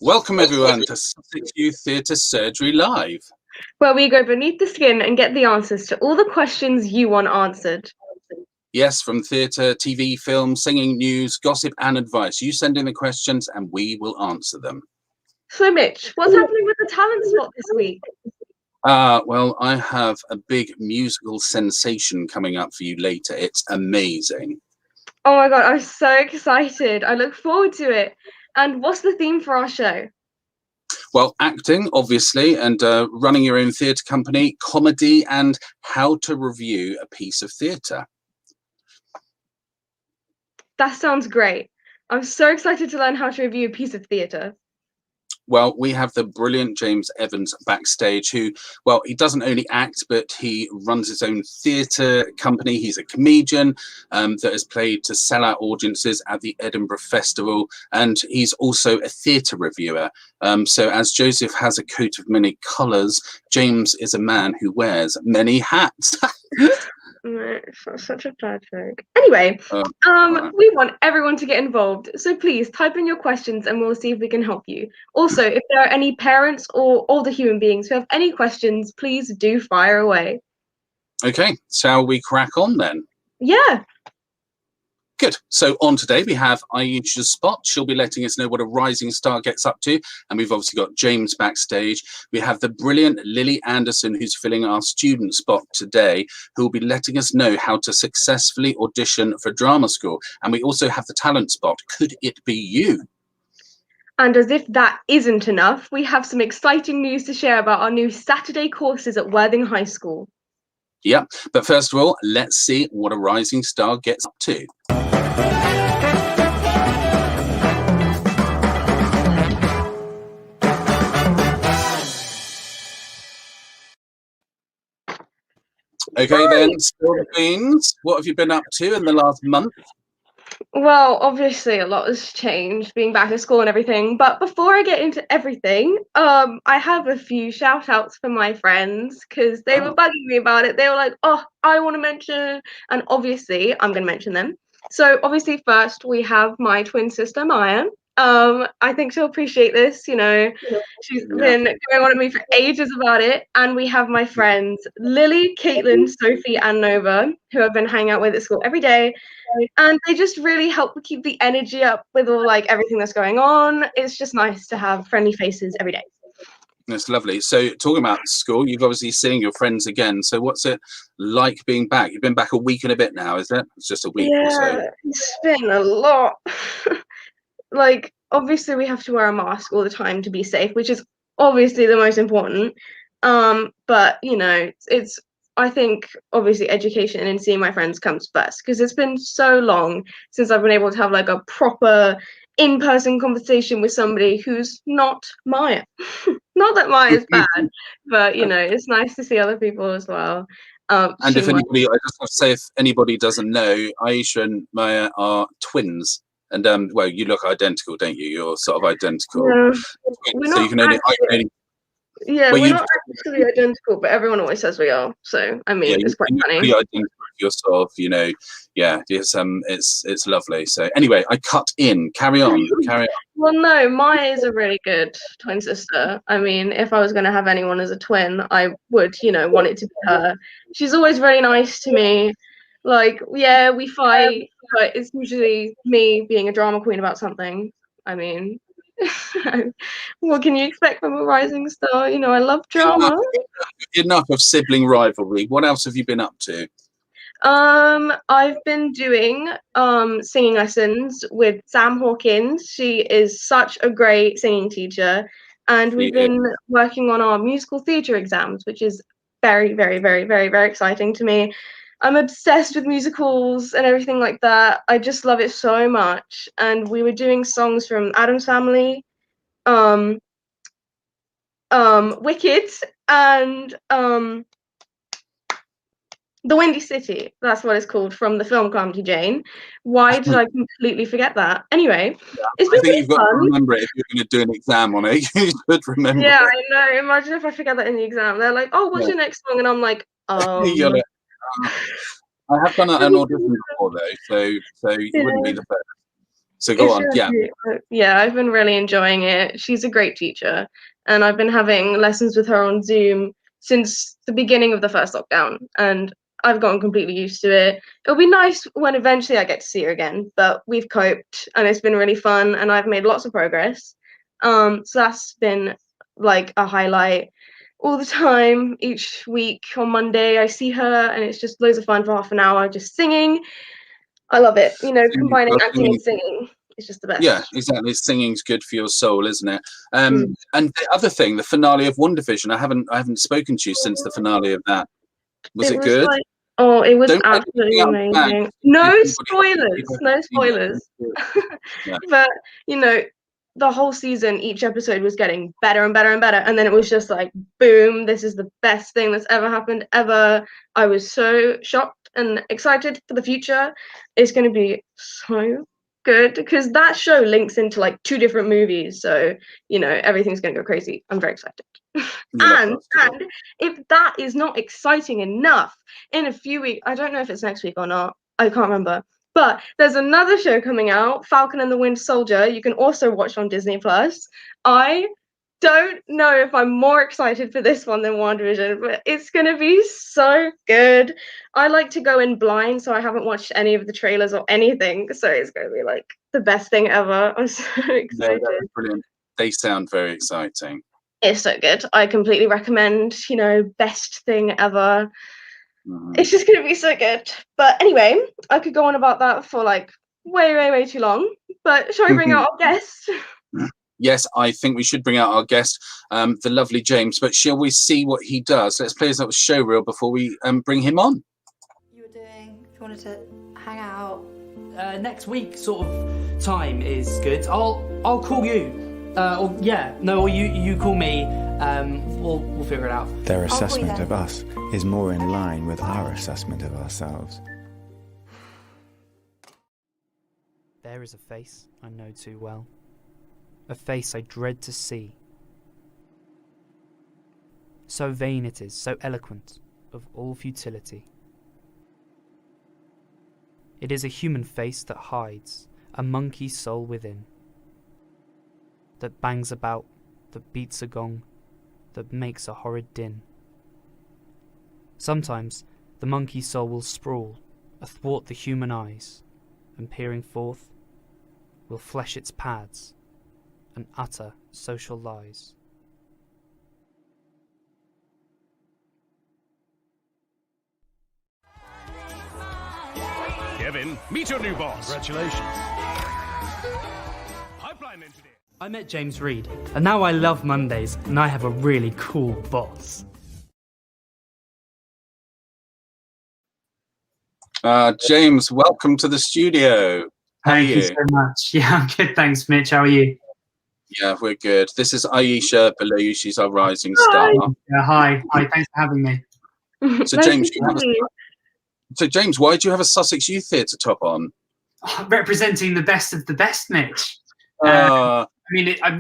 Welcome everyone to Sussex Youth Theatre Surgery Live. Where we go beneath the skin and get the answers to all the questions you want answered. Yes, from theatre, TV, film, singing, news, gossip and advice. You send in the questions and we will answer them. So Mitch, what's happening with the talent spot this week? Well, I have a big musical sensation coming up for you later. It's amazing. Oh my god, I'm so excited. I look forward to it. And what's the theme for our show? Well, acting, obviously, and running your own theatre company, comedy, and how to review a piece of theatre. That sounds great. I'm so excited to learn how to review a piece of theatre. Well, we have the brilliant James Evans backstage who, well, he doesn't only act, but he runs his own theatre company. He's a comedian that has played to sellout audiences at the Edinburgh Festival. And he's also a theatre reviewer. So as Joseph has a coat of many colours, James is a man who wears many hats. No, it's such a bad joke. Anyway, we want everyone to get involved, so please type in your questions and we'll see if we can help you. Also, if there are any parents or older human beings who have any questions, please do fire away. Okay, shall we crack on then? Yeah. Good. So on today we have Aisha's spot. She'll be letting us know what a rising star gets up to. And we've obviously got James backstage. We have the brilliant Lily Anderson, who's filling our student spot today, who will be letting us know how to successfully audition for drama school. And we also have the talent spot. Could it be you? And as if that isn't enough, we have some exciting news to share about our new Saturday courses at Worthing High School. Yeah, but first of all, let's see what a rising star gets up to. Okay then, Spill the Beans, what have you been up to in the last month? Well, obviously a lot has changed being back at school and everything, but before I get into everything, I have a few shout outs for my friends because they were bugging me about it. They were like, oh, I want to mention, and obviously I'm going to mention them. So obviously first we have my twin sister Maya. I think she'll appreciate this, you know. She's been going on at me for ages about it. And we have my friends Lily, Caitlin, Sophie, and Nova, who I've been hanging out with at school every day. And they just really help keep the energy up with all like everything that's going on. It's just nice to have friendly faces every day. That's lovely. So talking about school, you've obviously seen your friends again. So what's it like being back? You've been back a week and a bit now, is it? It's just a week or so. It's been a lot. Like, obviously we have to wear a mask all the time to be safe, which is obviously the most important. But you know, it's I think obviously education and seeing my friends comes first because it's been so long since I've been able to have like a proper in-person conversation with somebody who's not Maya. Not that Maya's bad, but you know, it's nice to see other people as well. And if anybody, I just have to say, if anybody doesn't know, Aisha and Maya are twins. And well, you look identical, don't you? You're sort of identical. Yeah. So you can only, yeah, we're not actually identical, but everyone always says we are. So I mean, it's quite funny. Identical with yourself, you know. Yeah, it's lovely. So anyway, I cut in. Carry on. Well, no, Maya is a really good twin sister. I mean, if I was going to have anyone as a twin, I would, you know, want it to be her. She's always very nice to me. Like, yeah, we fight, but it's usually me being a drama queen about something. I mean, what can you expect from a rising star? You know, I love drama. Enough of sibling rivalry. What else have you been up to? I've been doing singing lessons with Sam Hawkins. She is such a great singing teacher, and we've been working on our musical theatre exams, which is very, very, very, very, very exciting to me. I'm obsessed with musicals and everything like that. I just love it so much. And we were doing songs from Addams Family, Wicked, and The Windy City. That's what it's called, from the film Calamity Jane. Why did I completely forget that? Anyway, it's been you've got to remember it if you're going to do an exam on it. You should remember it. Yeah, I know. Imagine if I forget that in the exam. They're like, oh, what's your next song? And I'm like, I have done an audition before though, so you wouldn't be the first. So go on. Yeah. Yeah, I've been really enjoying it. She's a great teacher, and I've been having lessons with her on Zoom since the beginning of the first lockdown, and I've gotten completely used to it. It'll be nice when eventually I get to see her again, but we've coped, and it's been really fun, and I've made lots of progress. So that's been like a highlight all the time. Each week on Monday, I see her, and it's just loads of fun for half an hour, just singing. I love it. Combining acting and singing is just the best. Yeah, exactly. Singing's good for your soul, isn't it? And the other thing, the finale of WandaVision, I haven't spoken to you since the finale of that. Was it good? It was Don't absolutely amazing. No spoilers, no spoilers. Yeah. But the whole season, each episode was getting better and better and better, and then it was just like, boom! This is the best thing that's ever happened ever. I was so shocked and excited for the future. It's going to be so good because that show links into like 2 different movies, so everything's going to go crazy. I'm very excited. And if that is not exciting enough, in a few weeks, I don't know if it's next week or not, I can't remember, but there's another show coming out, Falcon and the Winter Soldier. You can also watch on Disney Plus. I don't know if I'm more excited for this one than WandaVision, but it's going to be so good. I like to go in blind, so I haven't watched any of the trailers or anything, so it's going to be like the best thing ever. I'm so excited. No, brilliant. They sound very exciting. It's so good. I completely recommend, best thing ever. It's just going to be so good. But anyway, I could go on about that for like way, way, way too long. But shall we bring out our guest? Yes, I think we should bring out our guest, the lovely James. But shall we see what he does? Let's play his little show reel before we bring him on. You were doing, if you wanted to hang out next week, sort of time is good. I'll call you. Or you call me. We'll figure it out. Their assessment of us is more in line with our assessment of ourselves. There is a face I know too well, a face I dread to see. So vain it is, so eloquent of all futility. It is a human face that hides a monkey soul within, that bangs about, that beats a gong, that makes a horrid din. Sometimes the monkey soul will sprawl athwart the human eyes, and peering forth, will flesh its pads and utter social lies. Kevin, meet your new boss. Congratulations. Pipeline engineer. I met James Reed, and now I love Mondays, and I have a really cool boss. James, welcome to the studio. How are you? Thank you so much. Yeah, I'm good, thanks, Mitch. How are you? Yeah, we're good. This is Aisha below you. She's our rising star. Yeah, hi. Thanks for having me. So, James, why do you have a Sussex Youth Theatre top on? Representing the best of the best, Mitch. I'm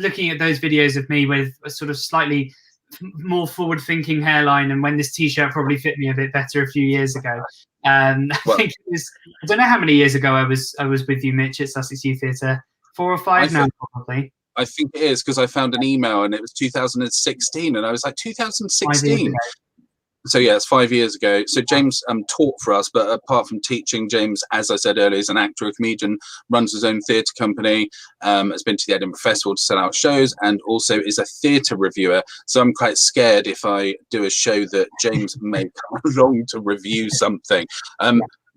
looking at those videos of me with a sort of slightly more forward-thinking hairline, and when this T-shirt probably fit me a bit better a few years ago. I think it was, I don't know how many years ago I was with you, Mitch, at Sussex Youth Theatre. 4 or 5 now, probably. I think it is, because I found an email and it was 2016, and I was like, 2016? So yeah, it's 5 years ago. So James taught for us, but apart from teaching, James, as I said earlier, is an actor, a comedian, runs his own theatre company, has been to the Edinburgh Festival to sell out shows, and also is a theatre reviewer. So I'm quite scared if I do a show that James may come along to review something.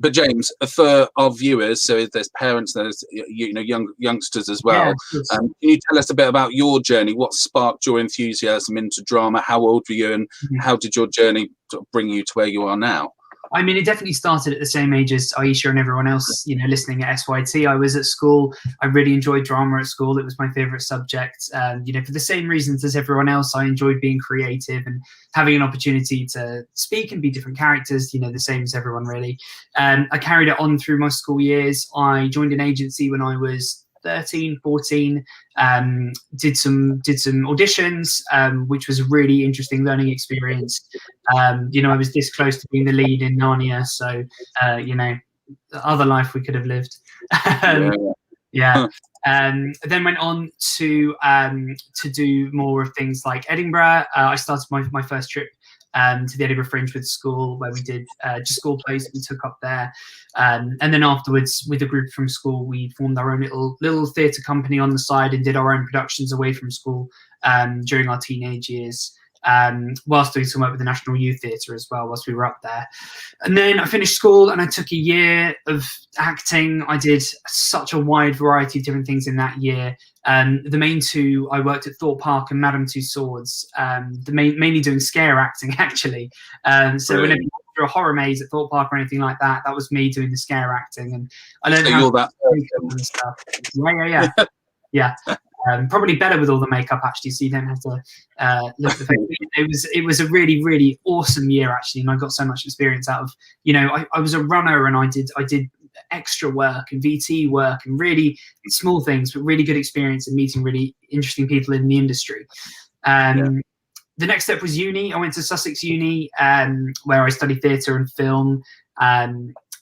But James, for our viewers, so there's parents, there's youngsters as well. Yeah, can you tell us a bit about your journey? What sparked your enthusiasm into drama? How old were you, and how did your journey sort of bring you to where you are now? I mean, it definitely started at the same age as Aisha and everyone else, listening at SYT. I was at school. I really enjoyed drama at school. It was my favourite subject. For the same reasons as everyone else, I enjoyed being creative and having an opportunity to speak and be different characters, the same as everyone, really. I carried it on through my school years. I joined an agency when I was 13, 14, did some auditions, which was a really interesting learning experience. I was this close to being the lead in Narnia, so other life we could have lived. Yeah. Then went on to do more of things like Edinburgh. I started my first trip to the Edinburgh Fringe with school, where we did just school plays that we took up there. And then afterwards, with a group from school, we formed our own little theatre company on the side and did our own productions away from school during our teenage years. Whilst doing some work with the National Youth Theatre as well, whilst we were up there. And then I finished school and I took a year of acting. I did such a wide variety of different things in that year. The main two, I worked at Thorpe Park and Madame Tussauds, mainly doing scare acting, actually. So whenever you go through a horror maze at Thorpe Park or anything like that, that was me doing the scare acting. And I learned how to and stuff. Yeah. Probably better with all the makeup, actually, so you don't have to look at the face. It was a really, really awesome year, actually, and I got so much experience out of, I was a runner and I did extra work and VT work and really small things, but really good experience in meeting really interesting people in the industry. The next step was uni. I went to Sussex Uni, where I studied theatre and film.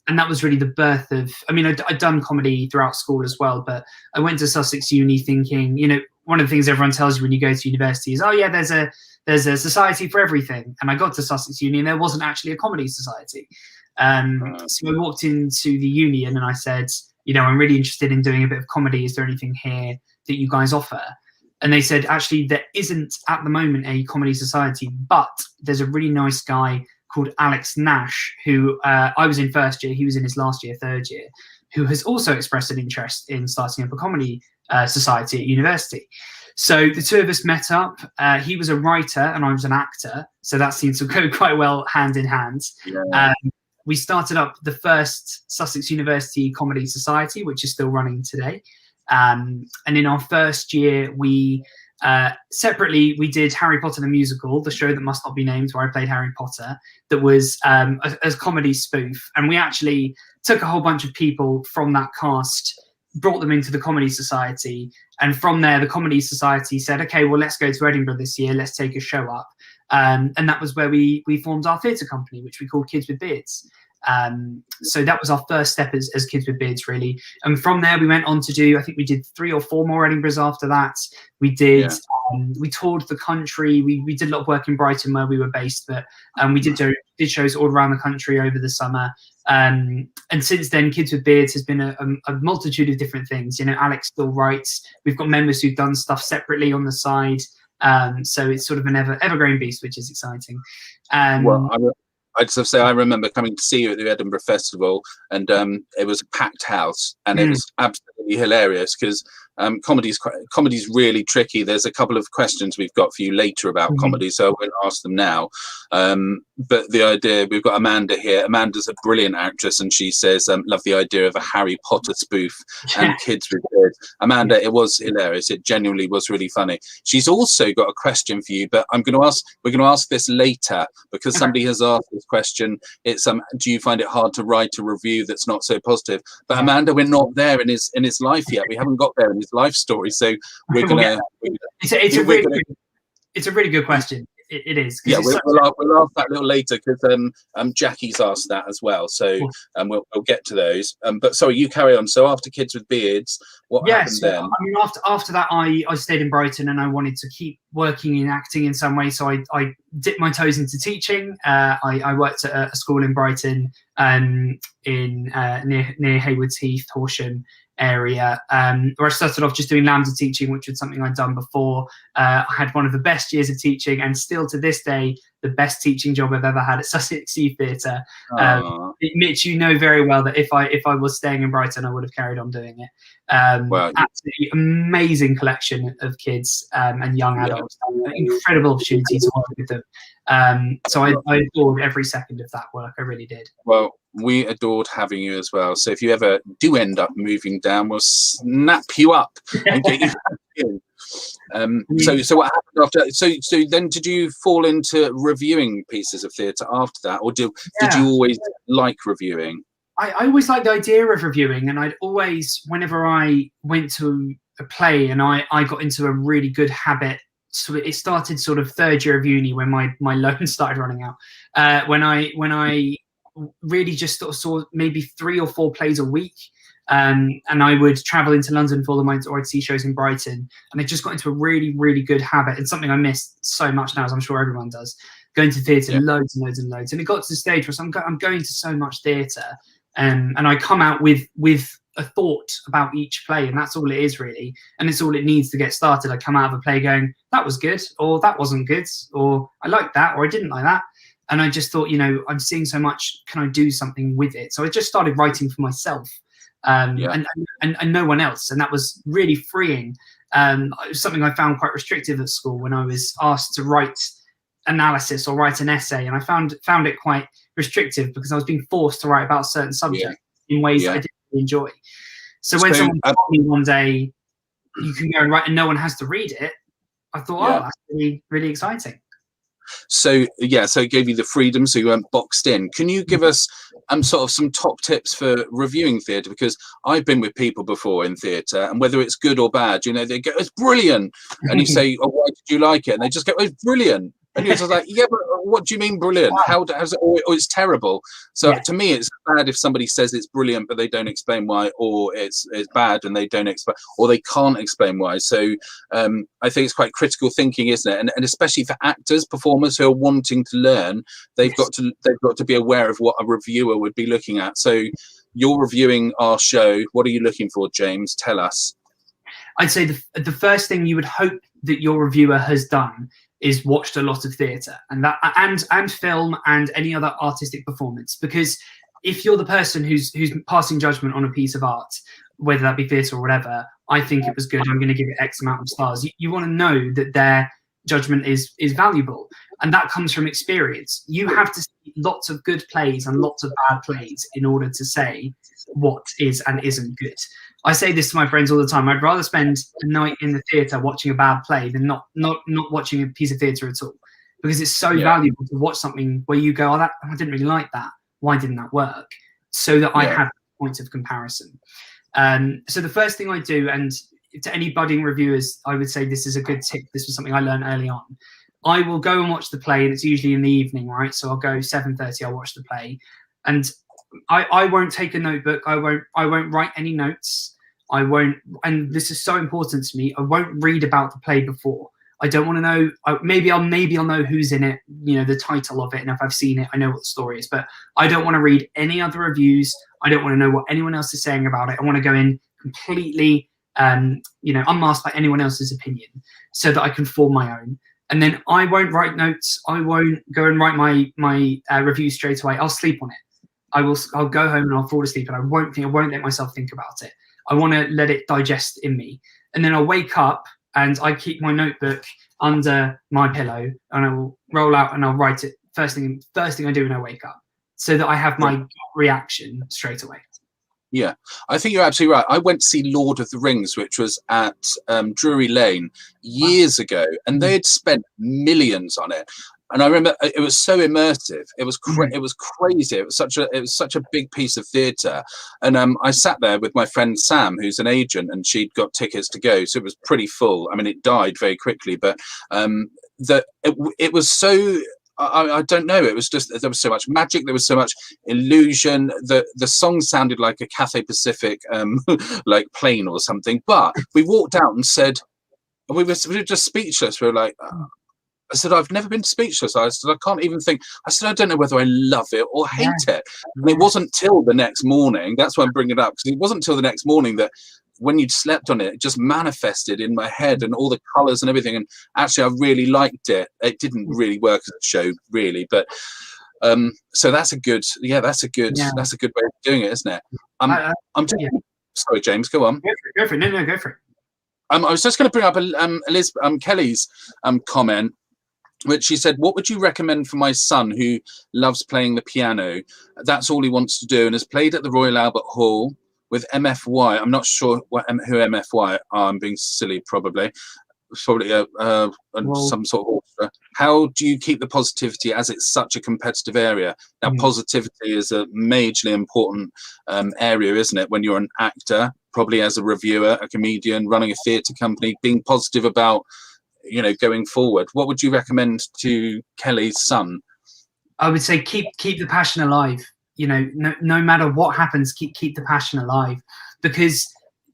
And that was really the birth of, I'd done comedy throughout school as well, but I went to Sussex Uni thinking, one of the things everyone tells you when you go to university is, oh yeah, there's a society for everything. And I got to Sussex Uni and there wasn't actually a comedy society. So I walked into the uni and I said, I'm really interested in doing a bit of comedy. Is there anything here that you guys offer? And they said, actually, there isn't at the moment a comedy society, but there's a really nice guy called Alex Nash, who I was in first year, he was in his last year, third year, who has also expressed an interest in starting up a comedy society at university. So the two of us met up. He was a writer and I was an actor, so that seemed to go quite well hand in hand. We started up the first Sussex University Comedy Society, which is still running today. And in our first year, we separately, we did Harry Potter the Musical, the show that must not be named, where I played Harry Potter, that was a comedy spoof. And we actually took a whole bunch of people from that cast, brought them into the Comedy Society. And from there, the Comedy Society said, okay, well, let's go to Edinburgh this year. Let's take a show up. And that was where we formed our theatre company, which we called Kids with Beards. So that was our first step as Kids with Beards, really. And from there, we went on to do, I think we did 3 or 4 more Edinburghs after that. We did, we toured the country. We did a lot of work in Brighton where we were based, but we did shows all around the country over the summer. And since then, Kids with Beards has been a multitude of different things. Alex still writes. We've got members who've done stuff separately on the side. So it's sort of an evergreen beast, which is exciting. Well, I just have to say, I remember coming to see you at the Edinburgh Festival, and it was a packed house, and it was absolutely hilarious because comedy's really tricky. There's a couple of questions we've got for you later about comedy, so I won't ask them now. But the idea, we've got Amanda here. Amanda's a brilliant actress, and she says, love the idea of a Harry Potter spoof and Kids with Beards. Amanda, it was hilarious. It genuinely was really funny. She's also got a question for you, but we're going to ask this later because somebody has asked this question. It's do you find it hard to write a review that's not so positive? But Amanda, we're not there in his life yet. We haven't got there in his life story, so we're gonna. It's a really good question. It is. Yeah, we'll ask that a little later because Jackie's asked that as well. So we'll get to those. But sorry, you carry on. So after Kids with Beards, what happened then? I mean, after that, I stayed in Brighton and I wanted to keep working in acting in some way. So I dipped my toes into teaching. I worked at a school in Brighton, near Haywards Heath, Horsham area, where I started off just doing lambda teaching, which was something I'd done before. I had one of the best years of teaching, and still to this day, the best teaching job I've ever had at Sussex Youth Theatre. Mitch, you know very well that if I was staying in Brighton, I would have carried on doing it. Absolutely amazing collection of kids and young adults. Incredible opportunity to work with them. So I adored every second of that work. I really did. Well, we adored having you as well. So if you ever do end up moving down, we'll snap you up and get you back in. So what happened after? So then, did you fall into reviewing pieces of theatre after that, or did you always like reviewing? I always liked the idea of reviewing, and I'd always, whenever I went to a play, and I got into a really good habit. So it started sort of third year of uni when my loan started running out. When I really just sort of saw maybe 3 or 4 plays a week. And I would travel into London for all of mine, or I'd see shows in Brighton. And I just got into a really, really good habit. It's something I miss so much now, as I'm sure everyone does. Going to theatre loads and loads and loads. And it got to the stage where I'm going to so much theatre. And I come out with a thought about each play, and that's all it is really, and it's all it needs to get started. I come out of a play going, that was good, or that wasn't good, or I liked that, or I didn't like that. And I just thought, I'm seeing so much, can I do something with it? So I just started writing for myself, and no one else, and that was really freeing. It was something I found quite restrictive at school when I was asked to write analysis or write an essay, and I found it quite restrictive because I was being forced to write about certain subjects in ways that I didn't really enjoy. So when someone told me one day, you can go and write and no one has to read it, I thought, oh, that's really, really exciting. So it gave you the freedom, so you weren't boxed in. Can you give us sort of some top tips for reviewing theatre? Because I've been with people before in theatre, and whether it's good or bad, they go, it's brilliant, and you say, oh, why did you like it? And they just go, oh, it's brilliant. And you're just like, yeah, but what do you mean brilliant? How does it, or it's terrible? So to me, it's bad if somebody says it's brilliant, but they don't explain why, or it's bad and they don't explain, or they can't explain why. So I think it's quite critical thinking, isn't it? And especially for actors, performers who are wanting to learn, they've got to be aware of what a reviewer would be looking at. So you're reviewing our show. What are you looking for, James? Tell us. I'd say the first thing you would hope that your reviewer has done is watched a lot of theatre and film and any other artistic performance. Because if you're the person who's passing judgment on a piece of art, whether that be theatre or whatever, I think it was good, I'm going to give it X amount of stars. You want to know that their judgment is valuable, and that comes from experience. You have to see lots of good plays and lots of bad plays in order to say what is and isn't good. I say this to my friends all the time. I'd rather spend a night in the theatre watching a bad play than not watching a piece of theatre at all, because it's so valuable to watch something where you go, I didn't really like that. Why didn't that work? So that I have points of comparison. So the first thing I do, and to any budding reviewers, I would say this is a good tip. This was something I learned early on. I will go and watch the play, and it's usually in the evening, right? So I'll go 7:30. I'll watch the play, and I won't take a notebook. I won't write any notes. I won't, and this is so important to me, I won't read about the play before. I don't want to know. Maybe I'll know who's in it, the title of it, and if I've seen it, I know what the story is. But I don't want to read any other reviews. I don't want to know what anyone else is saying about it. I want to go in completely, unmasked by anyone else's opinion, so that I can form my own. And then I won't write notes. I won't go and write my review straight away. I'll sleep on it. I'll go home and I'll fall asleep, and I won't let myself think about it. I want to let it digest in me, and then I'll wake up and I keep my notebook under my pillow, and I will roll out and I'll write it first thing I do when I wake up, so that I have my reaction straight away. Yeah, I think you're absolutely right. I went to see Lord of the Rings, which was at Drury Lane years ago, and they had spent millions on it. And I remember it was so immersive. It was crazy. It was such a big piece of theatre. And I sat there with my friend Sam, who's an agent, and she'd got tickets to go, so it was pretty full. I mean, it died very quickly, but it was so. I don't know. It was just, there was so much magic. There was so much illusion. The song sounded like a Cathay Pacific like plane or something. But we walked out and said, we were just speechless. We were like. I said, I've never been speechless. I said, I can't even think. I said, I don't know whether I love it or hate it. And it wasn't till the next morning. That's why I'm bringing it up, because it wasn't till the next morning that when you'd slept on it, it just manifested in my head and all the colours and everything. And actually, I really liked it. It didn't really work as a show, really. But so that's a good way of doing it, isn't it? Sorry, James, go on. Go for it. No, go for it. I was just going to bring up Elizabeth Kelly's comment, which she said, what would you recommend for my son who loves playing the piano? That's all he wants to do, and has played at the Royal Albert Hall with MFY. I'm not sure who MFY are. I'm being silly, probably. It's probably some sort of orchestra. How do you keep the positivity, as it's such a competitive area? Now, positivity is a majorly important area, isn't it? When you're an actor, probably as a reviewer, a comedian, running a theatre company, being positive about going forward. What would you recommend to Kelly's son? I would say keep the passion alive. No matter what happens, keep the passion alive. because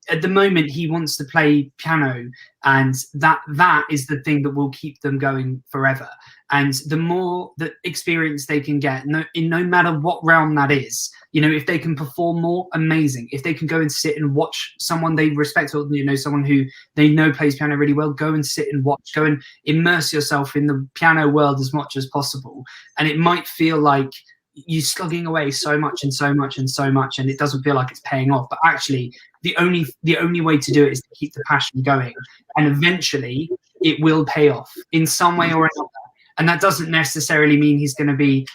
at the moment he wants to play piano, and that is the thing that will keep them going forever. And the more that experience they can get, no matter what realm that is, you know, if they can perform more, amazing. If they can go and sit and watch someone they respect, or, you know, someone who they know plays piano really well, go and sit and watch, go and immerse yourself in the piano world as much as possible. And it might feel like you're slugging away so much and so much and so much, and it doesn't feel like it's paying off. But actually, the only way to do it is to keep the passion going, and eventually it will pay off in some way or another. And that doesn't necessarily mean he's going to be,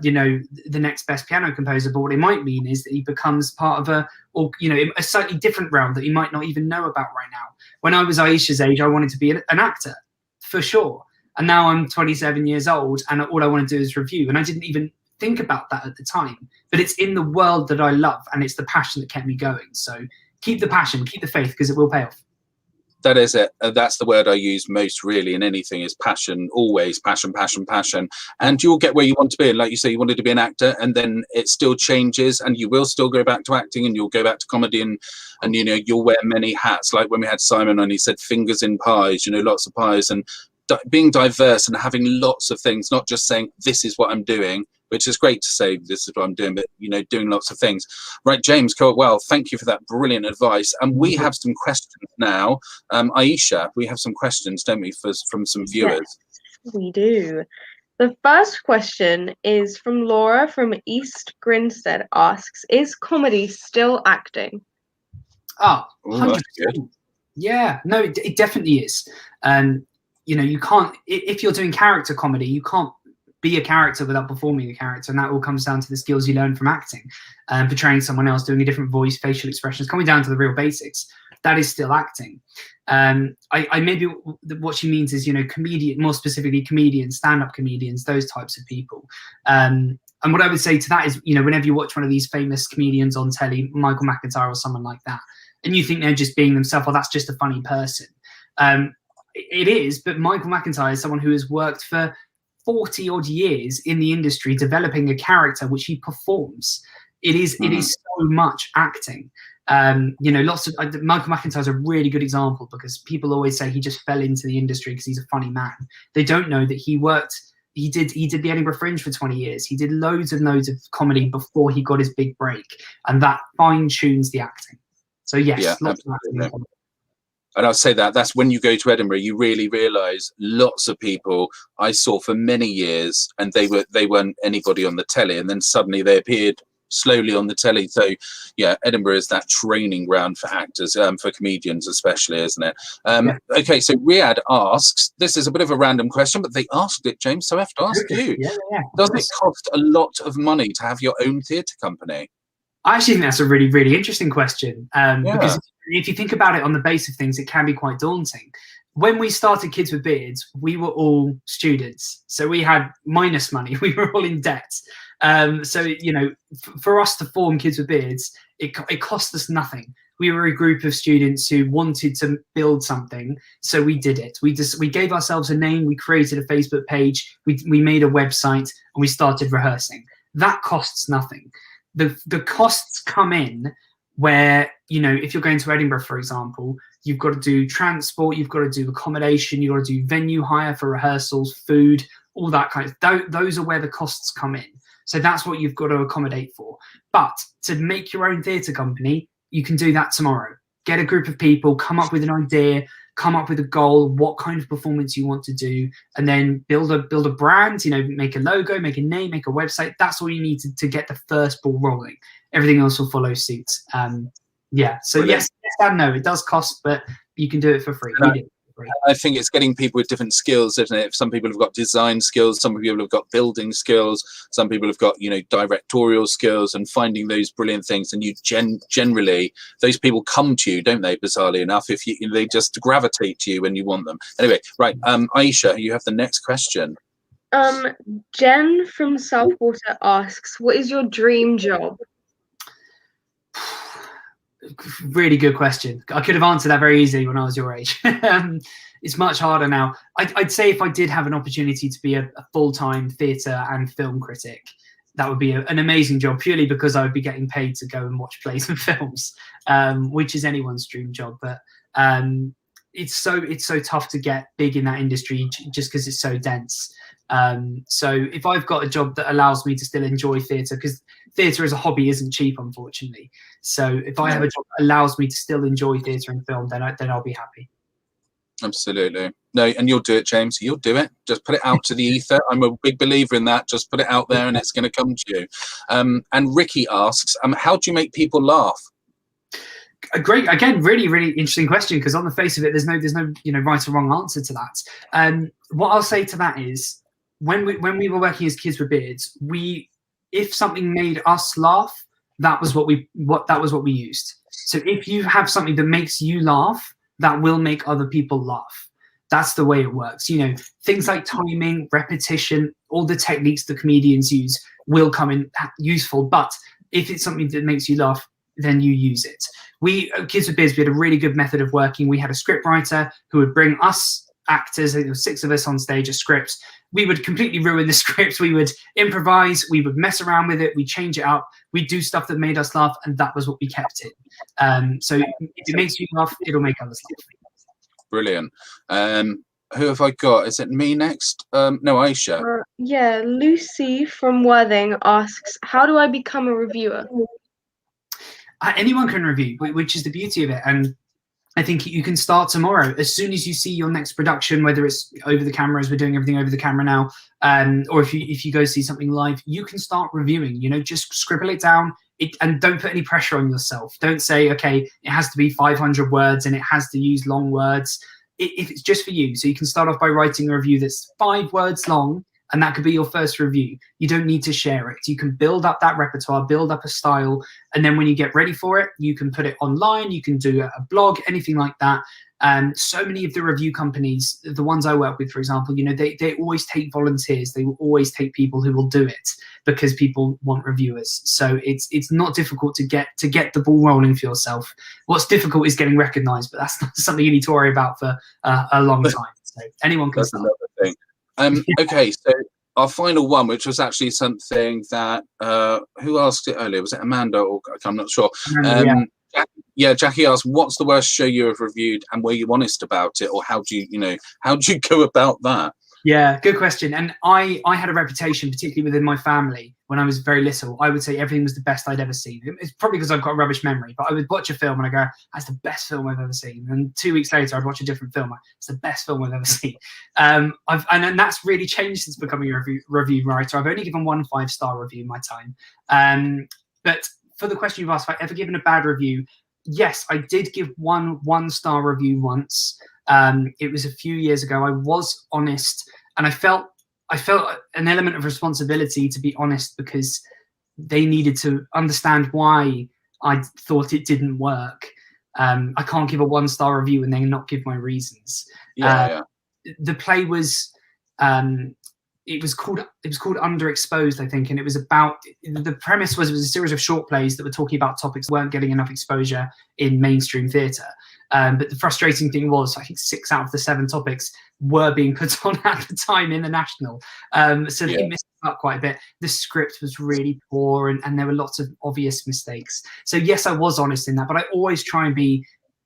you know, the next best piano composer. But what it might mean is that he becomes part of a slightly different realm that he might not even know about right now. When I was Aisha's age, I wanted to be an actor, for sure. And now I'm 27 years old, and all I want to do is review. And I didn't even think about that at the time. But it's in the world that I love, and it's the passion that kept me going. So keep the passion, keep the faith, because it will pay off. That is it. That's the word I use most, really, in anything, is passion. Always passion, passion, passion. And you'll get where you want to be. And like you say, you wanted to be an actor, and then it still changes, and you will still go back to acting, and you'll go back to comedy, and you know, you'll wear many hats. Like when we had Simon on, he said fingers in pies, you know, lots of pies, and being diverse and having lots of things, not just saying this is what I'm doing, which is great to say this is what I'm doing, but, you know, doing lots of things. Right, James, well, thank you for that brilliant advice. And we have some questions now. Aisha, we have some questions, don't we, from some viewers? Yes, we do. The first question is from Laura from East Grinstead, asks, is comedy still acting? Oh, Ooh, 100%. that's good. Yeah, no, it definitely is. You know, you can't, if you're doing character comedy, you can't be a character without performing a character, and that all comes down to the skills you learn from acting, portraying someone else, doing a different voice, facial expressions, coming down to the real basics. That is still acting. I maybe what she means is, you know, more specifically comedians, stand-up comedians, those types of people. And what I would say to that is, you know, whenever you watch one of these famous comedians on telly, Michael McIntyre or someone like that, and you think they're just being themselves, well, that's just a funny person. It is, but Michael McIntyre is someone who has worked for 40 odd years in the industry, developing a character which he performs. It is so much acting. You know, Michael McIntyre is a really good example, because people always say he just fell into the industry because he's a funny man. They don't know that he did the Edinburgh Fringe for 20 years. He did loads and loads of comedy before he got his big break, and that fine tunes the acting. So yes, Yeah, lots of acting. And I'll say that's when you go to Edinburgh, you really realise lots of people I saw for many years, and they weren't anybody on the telly, and then suddenly they appeared slowly on the telly. So yeah, Edinburgh is that training ground for actors, for comedians especially, isn't it? Yeah. Okay, so Riyadh asks, this is a bit of a random question, but they asked it, James, so I have to ask you. Yeah. Does it cost a lot of money to have your own theatre company? I actually think that's a really, really interesting question, because if you think about it on the base of things, it can be quite daunting. When we started Kids with Beards, we were all students, so we had minus money. We were all in debt. So, you know, for us to form Kids with Beards, it cost us nothing. We were a group of students who wanted to build something, so we did it. We gave ourselves a name, we created a Facebook page, we made a website, and we started rehearsing. That costs nothing. The costs come in where, you know, if you're going to Edinburgh, for example, you've got to do transport, you've got to do accommodation, you've got to do venue hire for rehearsals, food, all that kind of, those are where the costs come in. So that's what you've got to accommodate for. But to make your own theatre company, you can do that tomorrow. Get a group of people, come up with an idea, come up with a goal, what kind of performance you want to do, and then build a brand, you know, make a logo, make a name, make a website. That's all you need to get the first ball rolling. Everything else will follow suit. Yeah, so Brilliant. yes and no, it does cost, but you can do it for free. I think it's getting people with different skills, isn't it? Some people have got design skills, some people have got building skills, some people have got, you know, directorial skills, and finding those brilliant things. And you generally, those people come to you, don't they? Bizarrely enough, if they just gravitate to you when you want them. Anyway, right, Aisha, you have the next question. Jen from Southwater asks, what is your dream job? Really good question. I could have answered that very easily when I was your age. It's much harder now. I'd say if I did have an opportunity to be a full-time theatre and film critic, that would be an amazing job, purely because I would be getting paid to go and watch plays and films, which is anyone's dream job. But it's so tough to get big in that industry just because it's so dense. So if I've got a job that allows me to still enjoy theatre, because theatre as a hobby isn't cheap, unfortunately. So if I have a job that allows me to still enjoy theatre and film, then I'll be happy. Absolutely. No, and you'll do it, James. You'll do it. Just put it out to the ether. I'm a big believer in that. Just put it out there and it's going to come to you. And Ricky asks, how do you make people laugh? A great, again, really, really interesting question, because on the face of it, there's no right or wrong answer to that. What I'll say to that is, when we were working as Kids with Beards, if something made us laugh, that was what we used. So if you have something that makes you laugh, that will make other people laugh. That's the way it works. Things like timing, repetition, all the techniques the comedians use will come in useful. But if it's something that makes you laugh, then you use it. We, Kids with Beards, we had a really good method of working. We had a script writer who would bring us actors, there were 6 of us on stage, a script. We would completely ruin the script. We would improvise. We would mess around with it. We'd change it up. We'd do stuff that made us laugh, and that was what we kept it. So if it makes you laugh, it'll make others laugh. Brilliant. Who have I got? Is it me next? No, Aisha. Yeah, Lucy from Worthing asks, how do I become a reviewer? Anyone can review, which is the beauty of it. And I think you can start tomorrow. As soon as you see your next production, whether it's over the camera, as we're doing everything over the camera now, or if you go see something live, you can start reviewing. Just scribble it down, and don't put any pressure on yourself. Don't say, okay, it has to be 500 words and it has to use long words. If it's just for you, so you can start off by writing a review that's 5 words long, and that could be your first review. You don't need to share it. You can build up that repertoire, build up a style, and then when you get ready for it, you can put it online, you can do a blog, anything like that. So many of the review companies, the ones I work with, for example, they always take volunteers. They will always take people who will do it because people want reviewers. So it's not difficult to get the ball rolling for yourself. What's difficult is getting recognised, but that's not something you need to worry about for a long time. So anyone can start. Thing. Okay, so our final one, which was actually something that who asked it earlier? Was it Amanda? Or I'm not sure. Jackie asked, "What's the worst show you have reviewed, and were you honest about it, or how do you go about that?" Yeah, good question. And I had a reputation, particularly within my family, when I was very little. I would say everything was the best I'd ever seen. It's probably because I've got a rubbish memory, but I would watch a film and I go, that's the best film I've ever seen. And 2 weeks later, I'd watch a different film. It's the best film I've ever seen. And that's really changed since becoming a review writer. I've only given 1 5-star review in my time. But for the question you've asked, have I ever given a bad review? Yes, I did give 1 1-star review once. It was a few years ago. I was honest, and I felt an element of responsibility to be honest, because they needed to understand why I thought it didn't work. I can't give a 1-star review and then not give my reasons. The play was it was called Underexposed, I think, and it was about, the premise was, it was a series of short plays that were talking about topics that weren't getting enough exposure in mainstream theatre. But the frustrating thing was, I think 6 out of the 7 topics were being put on at the time in the National. So they missed out quite a bit. The script was really poor, and there were lots of obvious mistakes. So yes, I was honest in that, but I always try and be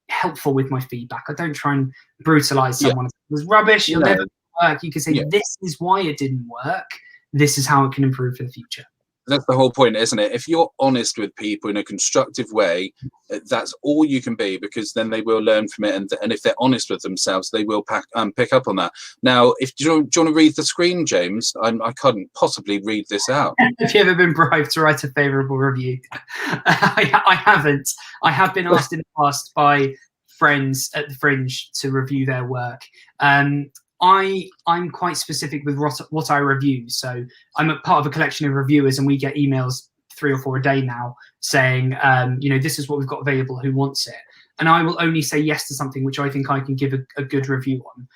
helpful with my feedback. I don't try and brutalise someone. If it was rubbish, you'll never work. You can say, this is why it didn't work. This is how it can improve for the future. That's the whole point, isn't it? If you're honest with people in a constructive way, that's all you can be, because then they will learn from it. And if they're honest with themselves, they will pick up on that. Now, do you want to read the screen, James? I couldn't possibly read this out. Have you ever been bribed to write a favourable review? I haven't. I have been asked in the past by friends at the Fringe to review their work. I'm quite specific with what I review. So I'm a part of a collection of reviewers, and we get emails 3 or 4 a day now saying, this is what we've got available, who wants it? And I will only say yes to something which I think I can give a good review on.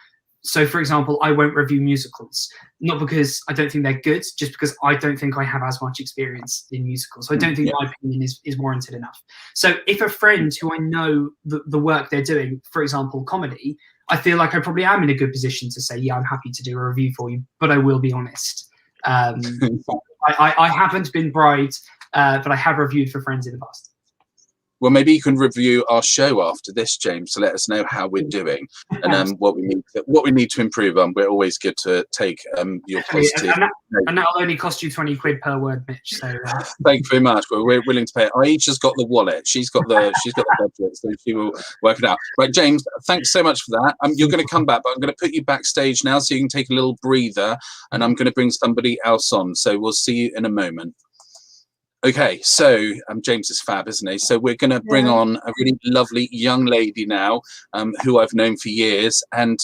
So, for example, I won't review musicals, not because I don't think they're good, just because I don't think I have as much experience in musicals. So I don't think my opinion is warranted enough. So if a friend who I know the work they're doing, for example, comedy, I feel like I probably am in a good position to say, I'm happy to do a review for you, but I will be honest. I I haven't been bribed, but I have reviewed for friends in the past. Well, maybe you can review our show after this, James, to let us know how we're doing and what we need to improve on. We're always good to take your positive. And that'll only cost you 20 quid per word, Mitch. So thank you very much. We're willing to pay. Aisha's got the wallet. She's got the budget, so she will work it out. Right, James. Thanks so much for that. You're going to come back, but I'm going to put you backstage now so you can take a little breather, and I'm going to bring somebody else on. So we'll see you in a moment. Okay, so James is fab, isn't he? So we're going to bring on a really lovely young lady now, who I've known for years, and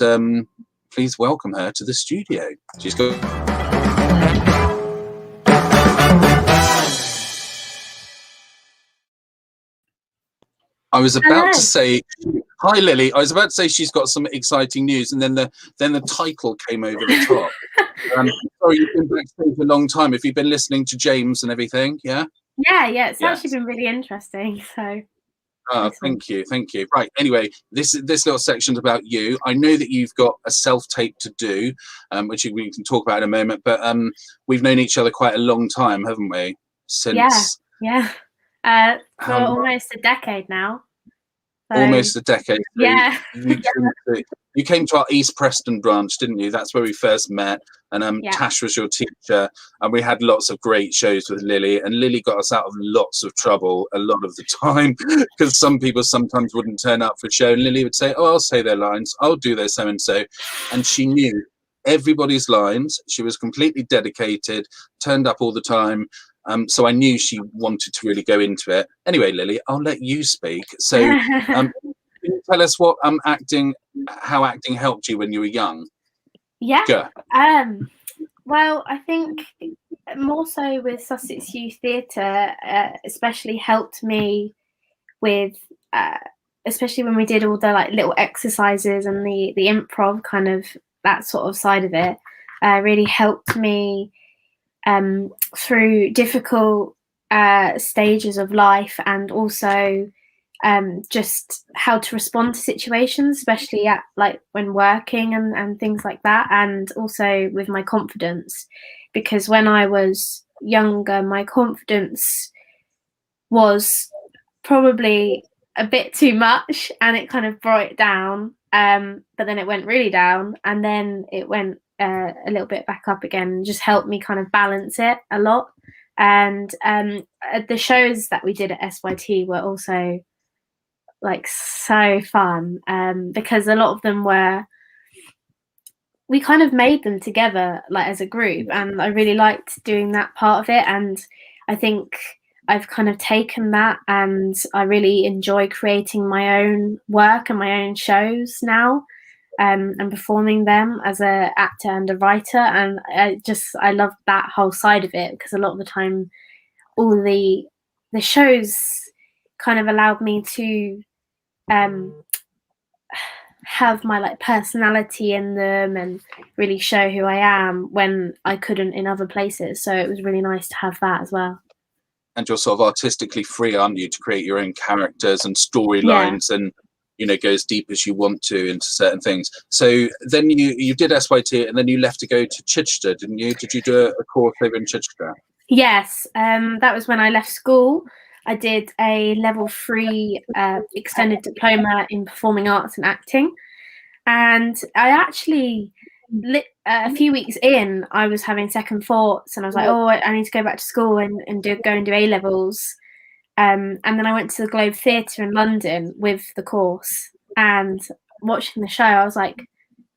please welcome her to the studio. She's got. I was about to say, hi Lily. I was about to say she's got some exciting news, and then the title came over the top. Sorry, you've been backstage a long time. Have you been listening to James and everything? Yeah. Yeah. It's actually been really interesting. So. Thank you. Right. Anyway, this little section's about you. I know that you've got a self-tape to do, which we can talk about in a moment. But we've known each other quite a long time, haven't we? Since for almost a decade now. So, almost a decade. So yeah. You came to our East Preston branch, didn't you? That's where we first met. And Tash was your teacher, and we had lots of great shows with Lily. And Lily got us out of lots of trouble a lot of the time because some people sometimes wouldn't turn up for a show. And Lily would say, "Oh, I'll say their lines. I'll do their so and so," and she knew everybody's lines. She was completely dedicated, turned up all the time. So I knew she wanted to really go into it. Anyway, Lily, I'll let you speak. So can you tell us what how acting helped you when you were young? Yeah. Go. Well, I think more so with Sussex Youth Theatre, especially helped me with, especially when we did all the like little exercises and the improv kind of that sort of side of it, really helped me through difficult stages of life, and also just how to respond to situations, especially at like when working and things like that, and also with my confidence, because when I was younger my confidence was probably a bit too much and it kind of brought it down, but then it went really down and then it went a little bit back up again, and just helped me kind of balance it a lot. And the shows that we did at SYT were also like so fun, because a lot of them we kind of made them together like as a group, and I really liked doing that part of it. And I think I've kind of taken that and I really enjoy creating my own work and my own shows now, and performing them as a actor and a writer. And I love that whole side of it, because a lot of the time all the shows kind of allowed me to have my like personality in them and really show who I am when I couldn't in other places. So it was really nice to have that as well. And you're sort of artistically free, aren't you, to create your own characters and storylines, and go as deep as you want to into certain things. So then you did SYT and then you left to go to Chichester, didn't you? Did you do a course over in Chichester? Yes, that was when I left school. I did a level 3 extended diploma in performing arts and acting. And I actually, a few weeks in, I was having second thoughts and I was like, oh, I need to go back to school and do A-levels. And then I went to the Globe Theatre in London with the course, and watching the show, I was like,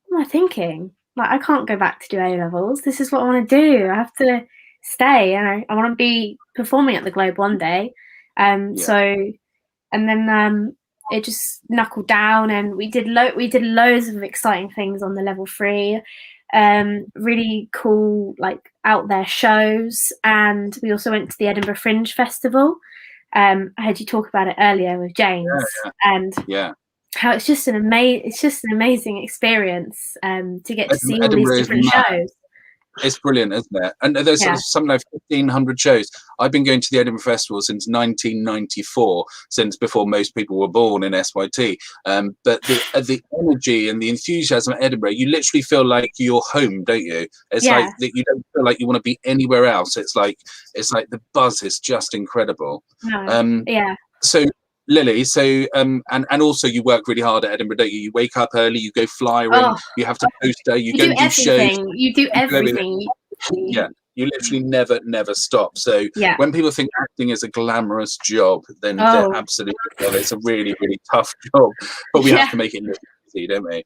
what am I thinking? Like, I can't go back to do A-levels. This is what I want to do. I have to stay, and I want to be performing at the Globe one day. So, and then it just knuckled down, and we did loads of exciting things on the level 3, really cool like out there shows, and we also went to the Edinburgh Fringe Festival. I heard you talk about it earlier with James, and how it's just an amazing experience to get to see all these different shows. It's brilliant, isn't it? And there's Yeah. something like 1,500 shows. I've been going to the Edinburgh Festival since 1994, since before most people were born in SYT. But the energy and the enthusiasm at Edinburgh, you literally feel like you're home, don't you? It's like that you don't feel like you want to be anywhere else. It's like the buzz is just incredible. No. So Lily, and also you work really hard at Edinburgh, don't you? You wake up early, you go fly ring, you have to poster, you go do and do shows. You do everything. Yeah, you literally never stop. So when people think acting is a glamorous job, then they're absolutely wrong. It's a really, really tough job, but we have to make it look easy, don't we?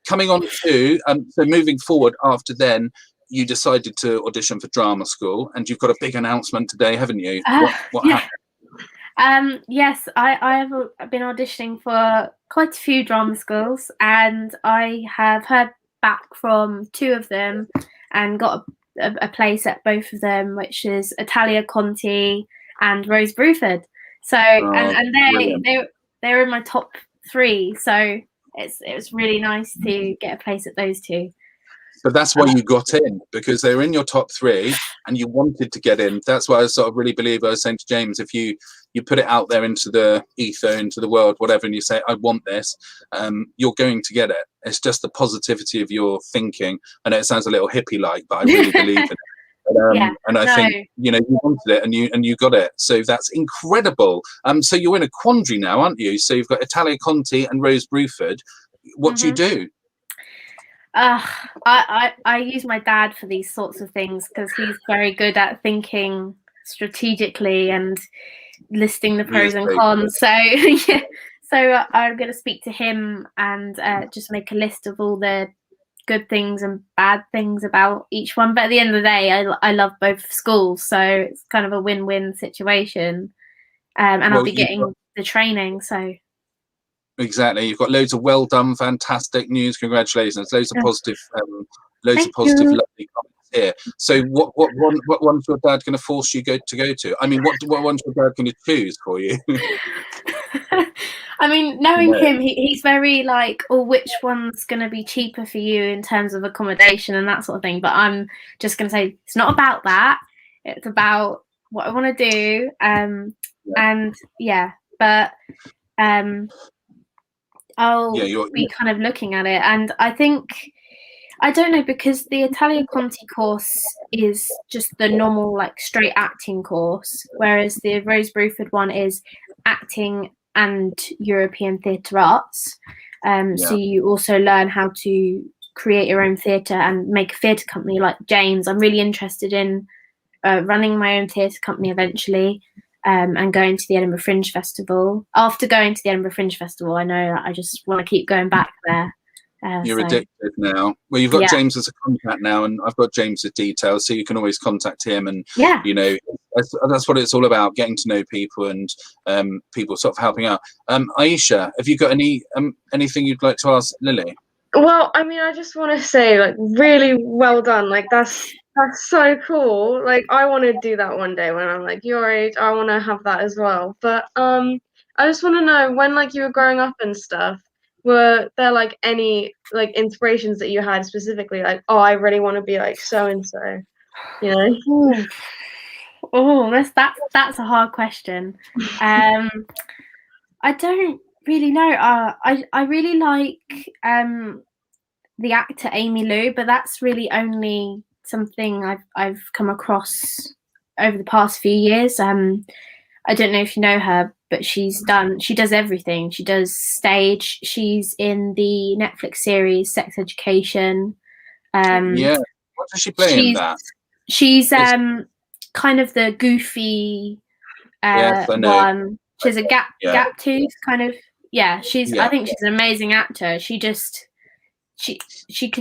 Coming on to so moving forward after then, you decided to audition for drama school, and you've got a big announcement today, haven't you? What happened? Yes, I have been auditioning for quite a few drama schools, and I have heard back from 2 of them and got a place at both of them, which is Italia Conti and Rose Bruford. So and they're in my top 3, so it was really nice to get a place at those 2. But that's why you got in, because they were in your top 3 and you wanted to get in. That's why I sort of really believe, I was saying to James, if you put it out there into the ether, into the world, whatever, and you say, I want this, you're going to get it. It's just the positivity of your thinking. I know it sounds a little hippie-like, but I really believe in it. And I think, you wanted it and you got it. So that's incredible. So you're in a quandary now, aren't you? So you've got Italia Conti and Rose Bruford. What do you do? I use my dad for these sorts of things, because he's very good at thinking strategically and listing the pros and cons. So so I'm going to speak to him and just make a list of all the good things and bad things about each one. But at the end of the day, I love both schools, so it's kind of a win-win situation. And I'll be getting the training, so. Exactly. You've got loads of well done, fantastic news. Congratulations. Loads of positive, lovely comments here. So what one's your dad going to force you to go to? I mean, what one's your dad going to choose for you? I mean, knowing him, he's very like, which one's going to be cheaper for you in terms of accommodation and that sort of thing. But I'm just going to say, it's not about that. It's about what I want to do. I'll be kind of looking at it, and I think, I don't know, because the Italia Conti course is just the normal like straight acting course, whereas the Rose Bruford one is acting and European theatre arts. So you also learn how to create your own theatre and make a theatre company like James. I'm really interested in running my own theatre company eventually. And going to the Edinburgh Fringe Festival. After going to the Edinburgh Fringe Festival, I know that I just want to keep going back there. You're addicted now. Well, you've got James as a contact now, and I've got James's details, so you can always contact him. And that's what it's all about: getting to know people and people sort of helping out. Aisha, have you got anything you'd like to ask Lily? Well, I mean, I just want to say, like, really well done. Like, that's so cool. Like, I want to do that one day when I'm like your age. I want to have that as well. But I just want to know, when like you were growing up and stuff, were there like any like inspirations that you had specifically, like, oh, I really want to be like so and so, you know? That's a hard question. I don't really know. I really like the actor Amy Lou, but that's really only something I've come across over the past few years. I don't know if you know her, but she does everything. She does stage. She's in the Netflix series Sex Education. What does she play in that? She's kind of the goofy one. She has a gap tooth, kind of. I think she's an amazing actor. She can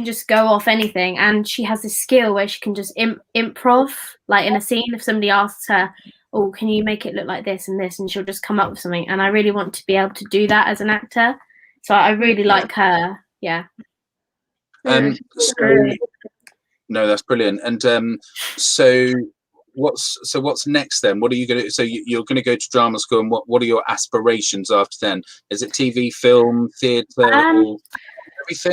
just go off anything, and she has this skill where she can just improv, like in a scene. If somebody asks her, oh, can you make it look like this and this, and she'll just come up with something. And I really want to be able to do that as an actor, so I really like her. No, that's brilliant. And so what's next then? What are you going to? So you're going to go to drama school, and what are your aspirations after then? Is it TV, film, theatre? everything?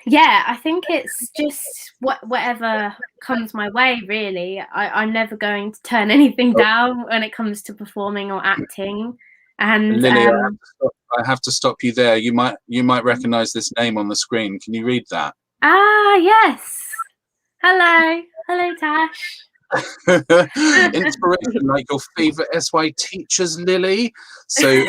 I think it's just whatever comes my way, really. I'm never going to turn anything down when it comes to performing or acting. And Lily, I have to stop you there. You might recognize this name on the screen. Can you read that? Yes. Hello, Tash. Inspiration, like your favorite SY teachers, Lily. So,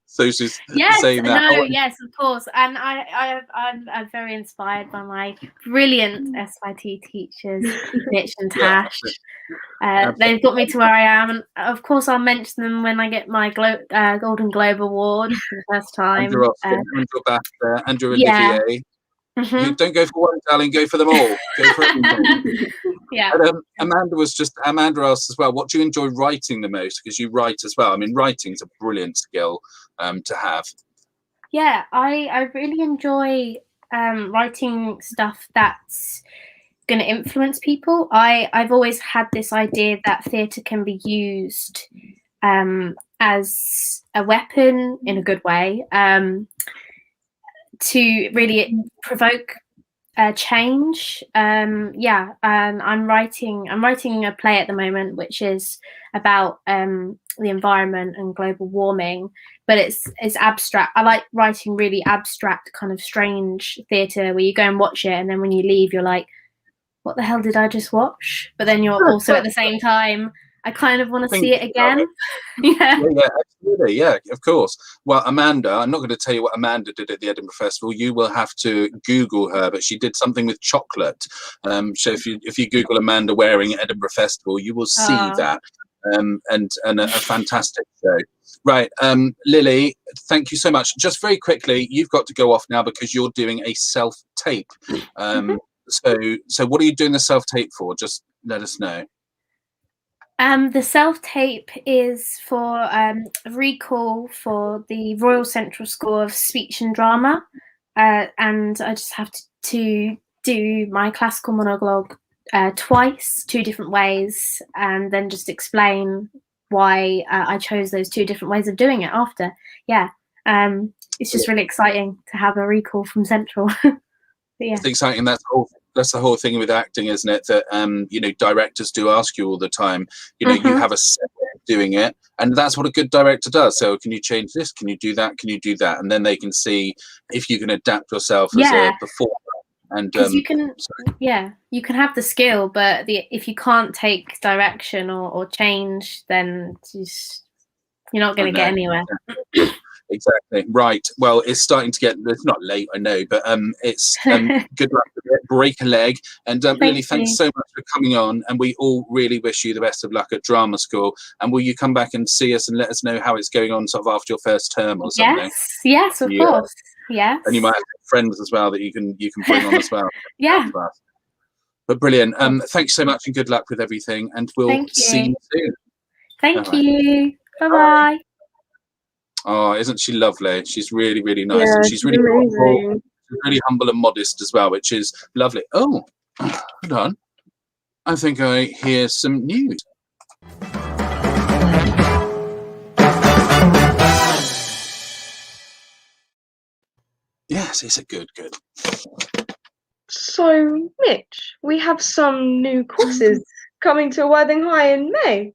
so she's saying that. Yes, of course. And I'm very inspired by my brilliant SYT teachers, Mitch and Tash. They've got me to where I am, and of course I'll mention them when I get my Golden Globe Award for the first time. Andrew Austin, Andrew Baxter, Andrew Olivier. You don't go for one, darling. Go for them all. Go for everything. But, Amanda asked as well, what do you enjoy writing the most? Because you write as well. I mean, writing's a brilliant skill to have. Yeah, I really enjoy writing stuff that's going to influence people. I've always had this idea that theatre can be used as a weapon in a good way. To really provoke change. And I'm writing a play at the moment which is about the environment and global warming, but it's abstract. I like writing really abstract, kind of strange theatre where you go and watch it, and then when you leave you're like, what the hell did I just watch? But then you're also at the same time, I kind of want to see it again. Yeah, absolutely. Yeah, of course. Well, Amanda, I'm not going to tell you what Amanda did at the Edinburgh Festival. You will have to Google her, but she did something with chocolate. So if you Google Amanda wearing Edinburgh Festival, you will see that. And a fantastic show. Right, Lily, thank you so much. Just very quickly, you've got to go off now because you're doing a self-tape. So what are you doing the self-tape for? Just let us know. The self-tape is for a recall for the Royal Central School of Speech and Drama, and I just have to do my classical monologue twice, 2 different ways, and then just explain why I chose those 2 different ways of doing it after. It's just really exciting to have a recall from Central. It's exciting. That's the whole thing with acting, isn't it? That directors do ask you all the time. You have a set way of doing it, and that's what a good director does. So, can you change this? Can you do that? Can you do that? And then they can see if you can adapt yourself as a performer. And you can have the skill, but if you can't take direction or change, then you're not going to get anywhere. Exactly. Right. Well, it's starting to get, it's not late, I know, but it's good luck with it. Break a leg. And Lily, thanks so much for coming on. And we all really wish you the best of luck at drama school. And will you come back and see us and let us know how it's going on sort of after your first term or something? Yes, of course. Yes. And you might have friends as well that you can bring on as well. Yeah. But brilliant. Thanks so much and good luck with everything. And we'll see you soon. Thank you. Bye-bye. Oh, isn't she lovely? She's really, really nice. And she's really humble and modest as well, which is lovely. Oh, hold on. I think I hear some news. Yes, it's a good. So, Mitch, we have some new courses coming to Worthing High in May.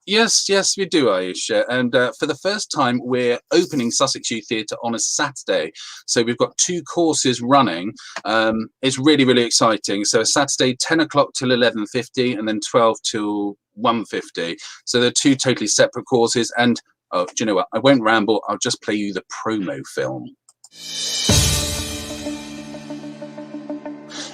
Yes, we do, Aisha. And for the first time, we're opening Sussex Youth Theatre on a Saturday. So we've got 2 courses running. It's really, really exciting. So a Saturday, 10 o'clock till 11:50, and then 12 till 1:50. So they're 2 totally separate courses. And do you know what? I won't ramble. I'll just play you the promo film.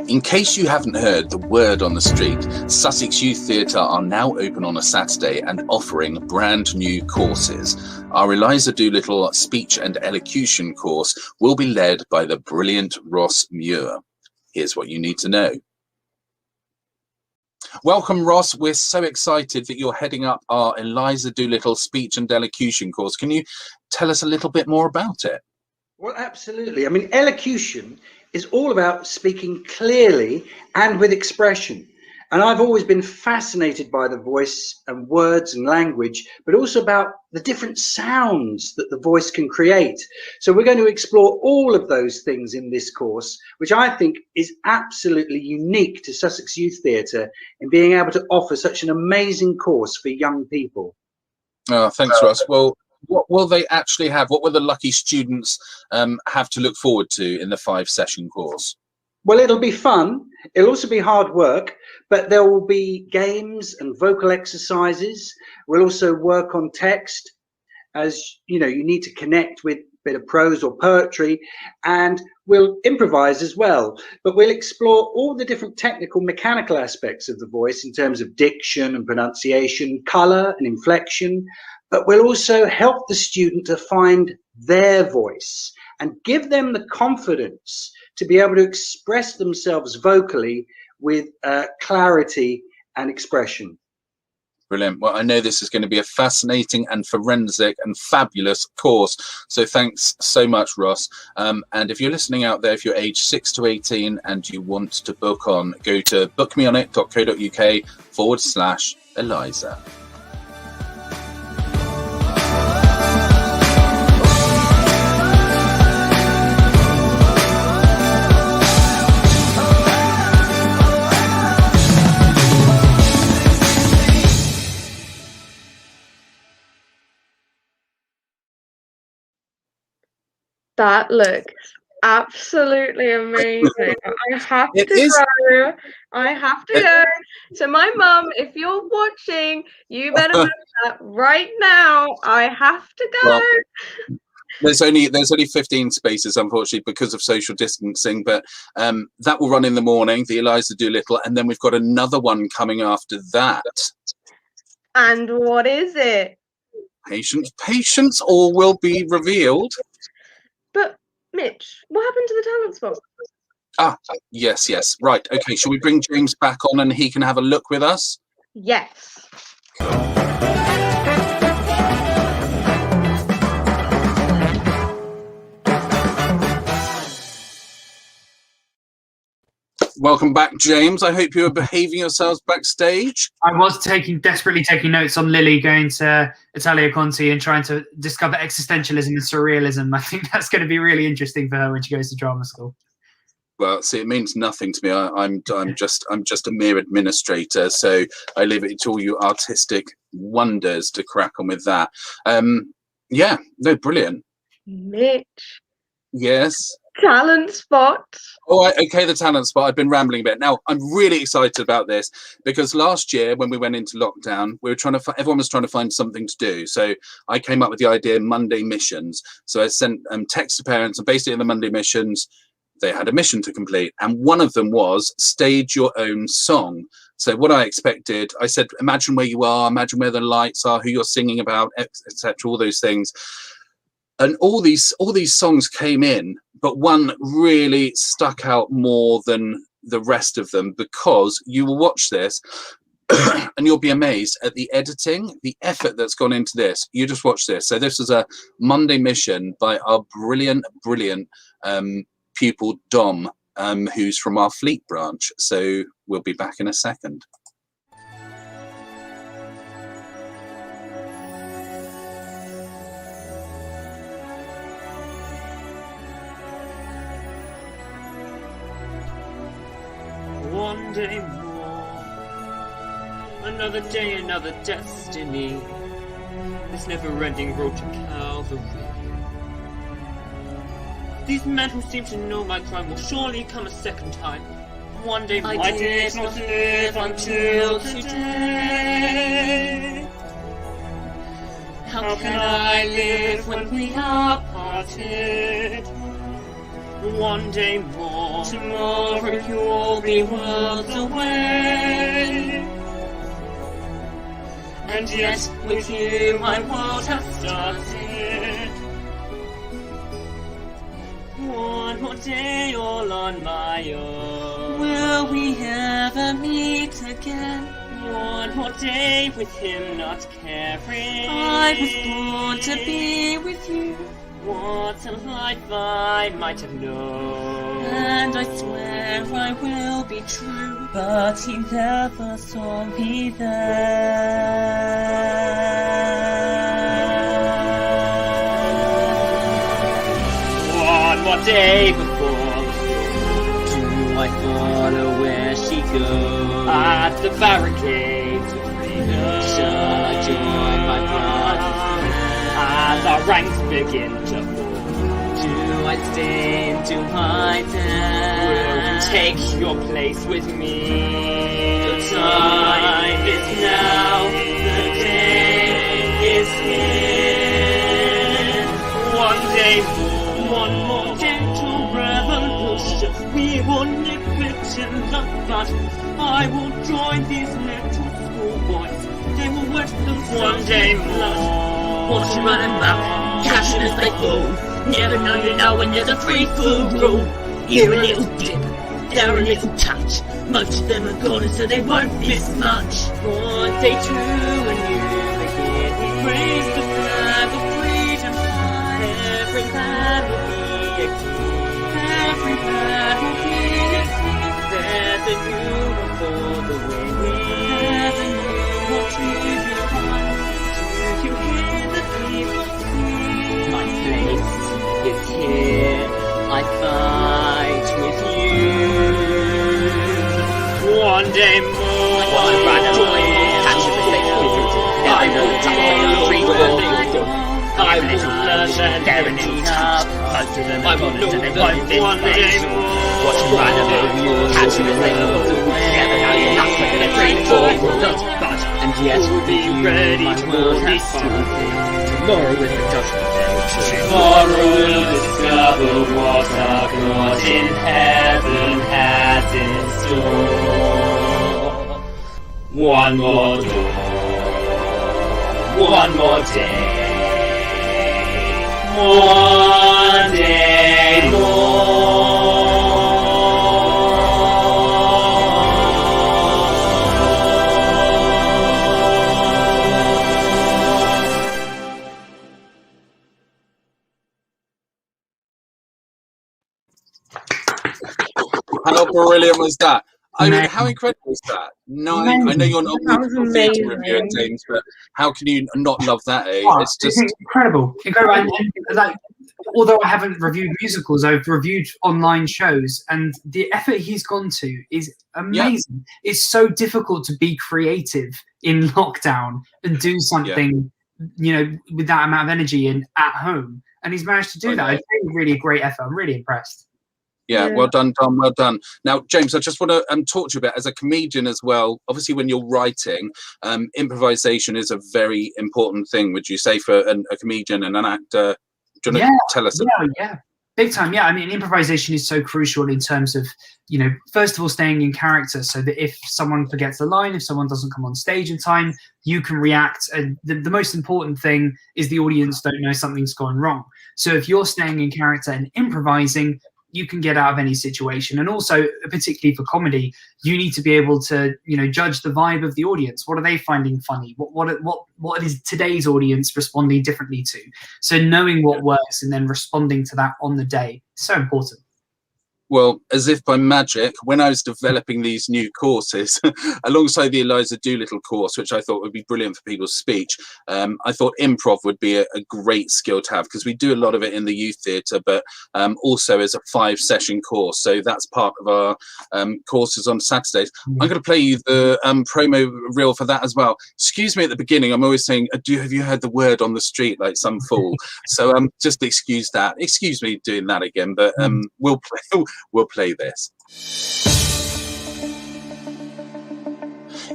In case you haven't heard the word on the street, Sussex Youth Theatre are now open on a Saturday and offering brand new courses. Our Eliza Doolittle speech and elocution course will be led by the brilliant Ross Muir. Here's what you need to know. Welcome, Ross. We're so excited that you're heading up our Eliza Doolittle speech and elocution course. Can you tell us a little bit more about it? Well, absolutely. I mean, elocution is all about speaking clearly and with expression. And I've always been fascinated by the voice and words and language, but also about the different sounds that the voice can create. So we're going to explore all of those things in this course, which I think is absolutely unique to Sussex Youth Theatre in being able to offer such an amazing course for young people. Oh, thanks, Ross. Well, what will they actually have? What will the lucky students have to look forward to in the 5-session course? Well, it'll be fun. It'll also be hard work, but there will be games and vocal exercises. We'll also work on text, as you know, you need to connect with a bit of prose or poetry, and we'll improvise as well. But we'll explore all the different technical, mechanical aspects of the voice in terms of diction and pronunciation, colour and inflection. But we'll also help the student to find their voice and give them the confidence to be able to express themselves vocally with clarity and expression. Brilliant. Well, I know this is going to be a fascinating and forensic and fabulous course. So thanks so much, Ross. And if you're listening out there, if you're aged 6 to 18 and you want to book on, go to bookmeonit.co.uk/Eliza. That looks absolutely amazing. I have to go. I have to go. So my mum, if you're watching, you better book that right now. I have to go. Well, there's only 15 spaces, unfortunately, because of social distancing, but that will run in the morning, the Eliza Doolittle, and then we've got another one coming after that. And what is it? Patience, all will be revealed. But Mitch, what happened to the talent spot? Ah, yes. Right. Okay. Shall we bring James back on and he can have a look with us? Yes. Welcome back, James. I hope you are behaving yourselves backstage. I was desperately taking notes on Lily going to Italia Conti and trying to discover existentialism and surrealism. I think that's going to be really interesting for her when she goes to drama school. Well, see, it means nothing to me. I'm just a mere administrator, so I leave it to all you artistic wonders to crack on with that. Yeah, no, brilliant. Mitch. Yes. Talent spot. Oh, okay, the talent spot. I've been rambling a bit. Now, I'm really excited about this because last year when we went into lockdown, we were trying to everyone was trying to find something to do. So I came up with the idea Monday missions. So I sent text to parents, and basically in the Monday missions, they had a mission to complete, and one of them was stage your own song. So what I expected, I said, imagine where you are, imagine where the lights are, who you're singing about, etc., all those things. And all these songs came in, but one really stuck out more than the rest of them, because you will watch this and you'll be amazed at the editing, the effort that's gone into this. You just watch this. So this is a Monday mission by our brilliant pupil Dom, who's from our Fleet branch. So we'll be back in a second. One day more, another day, another destiny, this never-ending road to Calvary. These men who seem to know my crime will surely come a second time. One day I did not live until today. How can I live when we are parted? One day more, tomorrow you'll be worlds away. And yet, with you my world has started. One more day all on my own. Will we ever meet again? One more day with him not caring. I was born to be with you. One what a life I might have known. And I swear I will be true, but he never saw me there. One more day before do I follow where she goes? At the barricades of freedom, shall I join my brothers as our ranks begin to fall? Do I stay and do my dance? Will you take your place with me? The time is now, the day is here. One day more, one more gentle revolution. We will nip it in the bud. I will join these little schoolboys. They will wet themselves one day more. Watch them run about, cashing as they fall. Never know you know when there's a free food rule. You're a little dip, they're a little touch. Most of them are gone so they won't miss much. On day 2 and you begin, we raise the flag of freedom high. Every man will be a king. Every man will be a king. There's a new one for the win. There's a new one to you one. Do you hear the people sing? My place is here. I fight with you. One day more. I will I will learn and there and touch. Most of them I will know one day more. Watch them run about, catch them as they fall. Never know you're not when they're free for not but and yet we'll be ready to be something. Tomorrow with the judgment day. Tomorrow we'll discover what our God in heaven has in store. One more door, one more day. One day more. How brilliant was that? I mean, how incredible is that? No, I know you're not a musical theatre reviewer, James, but how can you not love that? Eh? Oh, it's just incredible. And, like, although I haven't reviewed musicals, I've reviewed online shows, and the effort he's gone to is amazing. Yeah. It's so difficult to be creative in lockdown and do something, you know, with that amount of energy and at home, and he's managed to do that. It's really a great effort. I'm really impressed. Yeah, well done, Tom. Well done. Now, James, I just want to talk to you about, as a comedian as well, obviously when you're writing, improvisation is a very important thing, would you say, for a comedian and an actor? Do you want to tell us? Yeah, big time. Yeah, I mean, improvisation is so crucial in terms of, you know, first of all, staying in character so that if someone forgets the line, if someone doesn't come on stage in time, you can react. And the most important thing is the audience don't know something's gone wrong. So if you're staying in character and improvising, you can get out of any situation. And also, particularly for comedy, you need to be able to, you know, judge the vibe of the audience. What are they finding funny? What is today's audience responding differently to? So knowing what works and then responding to that on the day is so important. Well, as if by magic, when I was developing these new courses, alongside the Eliza Doolittle course, which I thought would be brilliant for people's speech, I thought improv would be a great skill to have, because we do a lot of it in the youth theatre, but also as a 5-session course. So that's part of our courses on Saturdays. I'm going to play you the promo reel for that as well. Excuse me at the beginning, I'm always saying, have you heard the word on the street like some fool? So just excuse that. Excuse me doing that again, but we'll play this.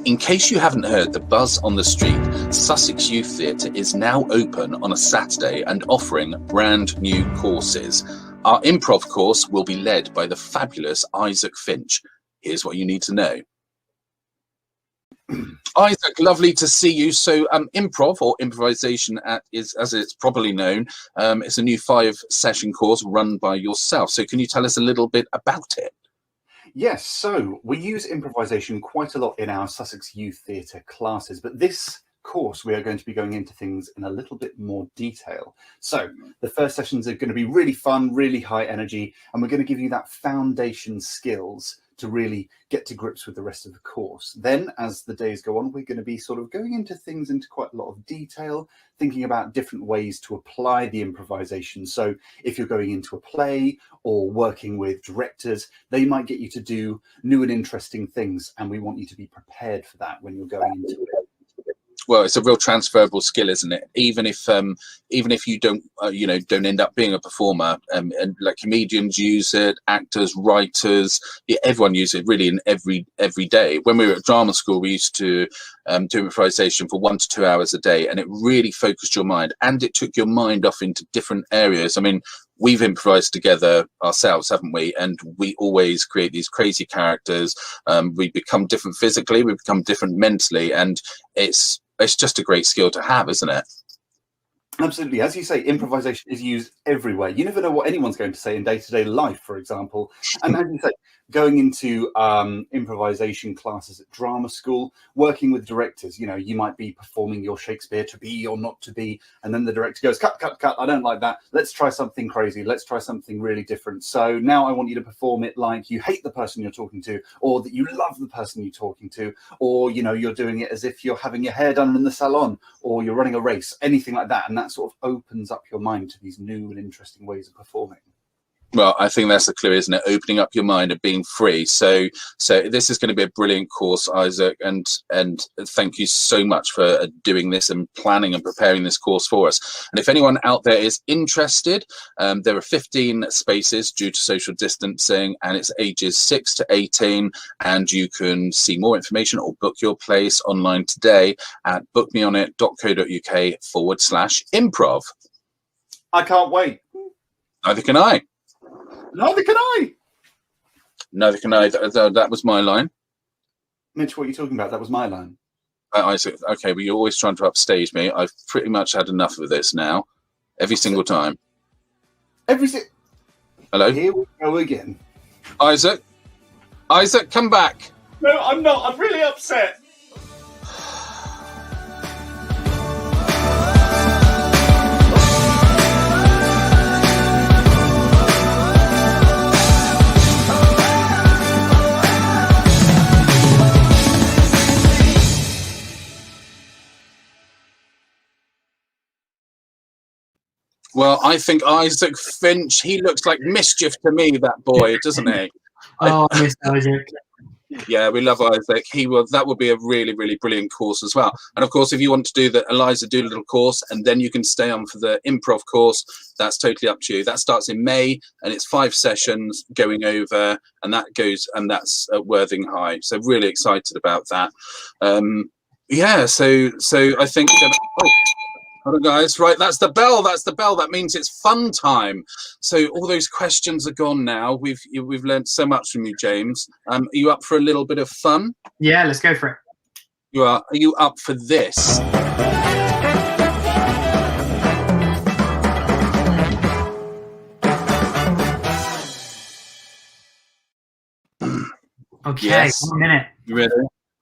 In case you haven't heard the buzz on the street, Sussex Youth Theatre is now open on a Saturday and offering brand new courses. Our improv course will be led by the fabulous Isaac Finch. Here's what you need to know. Isaac, lovely to see you. So improv, or improvisation, is, as it's properly known, it's a new 5-session course run by yourself. So can you tell us a little bit about it? Yes, so we use improvisation quite a lot in our Sussex Youth Theatre classes, but this course, we are going to be going into things in a little bit more detail. So the first sessions are going to be really fun, really high energy, and we're going to give you that foundation skills to really get to grips with the rest of the course. Then as the days go on, we're going to be sort of going into things into quite a lot of detail, thinking about different ways to apply the improvisation. So if you're going into a play or working with directors, they might get you to do new and interesting things, and we want you to be prepared for that when you're going into it. Well, it's a real transferable skill, isn't it? Even if you don't don't end up being a performer, and like comedians use it, actors, writers, everyone uses it really in every day. When we were at drama school, we used to do improvisation for 1 to 2 hours a day, and it really focused your mind, and it took your mind off into different areas. I mean, we've improvised together ourselves, haven't we? And we always create these crazy characters. We become different physically, we become different mentally, and it's just a great skill to have, isn't it? Absolutely. As you say, improvisation is used everywhere. You never know what anyone's going to say in day-to-day life, for example. And as you say, going into improvisation classes at drama school, working with directors, you might be performing your Shakespeare to be or not to be, and then the director goes, cut, I don't like that. Let's try something crazy. Let's try something really different. So now I want you to perform it like you hate the person you're talking to, or that you love the person you're talking to, or, you're doing it as if you're having your hair done in the salon, or you're running a race, anything like that. And that sort of opens up your mind to these new and interesting ways of performing. Well, I think that's the clue, isn't it? Opening up your mind and being free. So this is going to be a brilliant course, Isaac, and thank you so much for doing this and planning and preparing this course for us. And if anyone out there is interested, there are 15 spaces due to social distancing, and it's ages 6 to 18. And you can see more information or book your place online today at bookmeonit.co.uk/improv. I can't wait. Neither can I. Neither can I. Neither can I. That was my line. Mitch, what are you talking about? That was my line. Isaac, okay, but you're always trying to upstage me. I've pretty much had enough of this now. Every single time. Hello? Here we go again. Isaac? Isaac, come back. No, I'm not. I'm really upset. Well, I think Isaac Finch, he looks like mischief to me, that boy, doesn't he? Oh, I miss Isaac. Yeah, we love Isaac. That would be a really, really brilliant course as well. And of course, if you want to do the Eliza Doolittle course, and then you can stay on for the improv course, that's totally up to you. That starts in May, and it's 5 sessions going over, and that's at Worthing High. So really excited about that. Yeah, so I think. Hold on, guys. Right, that's the bell. That's the bell. That means it's fun time. So all those questions are gone now. We've learned so much from you, James. Are you up for a little bit of fun? Yeah, let's go for it. You are. Are you up for this? Okay, Yes. 1 minute. You ready?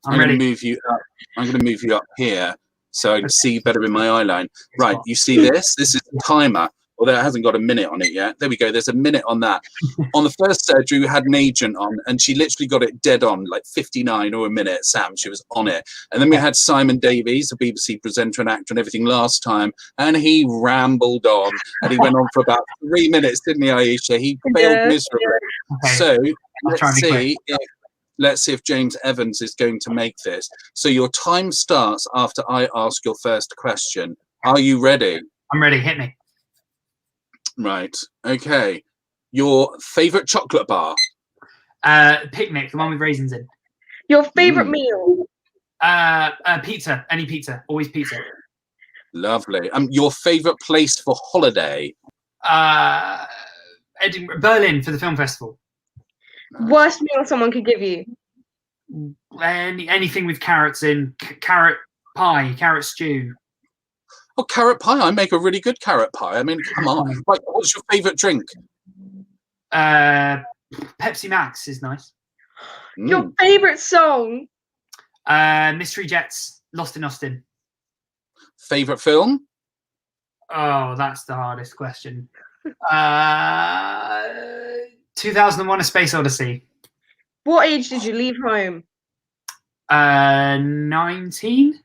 I'm ready. Going to move you up. I'm going to move you up here so I can see better in my eye line. Right, you see this? This is the timer. Although it hasn't got a minute on it yet. There we go. There's a minute on that. On the first surgery, we had an agent on, and she literally got it dead on, like 59 or a minute. Sam, she was on it. And then we had Simon Davies, a BBC presenter and actor and everything last time, and he rambled on, and he went on for about 3 minutes, didn't he, Aisha? He failed miserably. Okay. So Let's let's see if James Evans is going to make this. So your time starts after I ask your first question. Are you ready? I'm ready. Hit me. Right. Okay. Your favorite chocolate bar? Picnic, the one with raisins in. Your favorite meal? Pizza. Any pizza. Always pizza. Lovely. Your favorite place for holiday? Edinburgh, Berlin for the film festival. Worst meal someone could give you? Anything with carrots in. Carrot pie, carrot stew. Oh, carrot pie. I make a really good carrot pie. I mean, come on. Right, what's your favorite drink? Pepsi Max is nice. Your favorite song? Mystery Jets, Lost in Austin. Favorite film? Oh, that's the hardest question. 2001: A Space Odyssey. What age did you leave home? 19.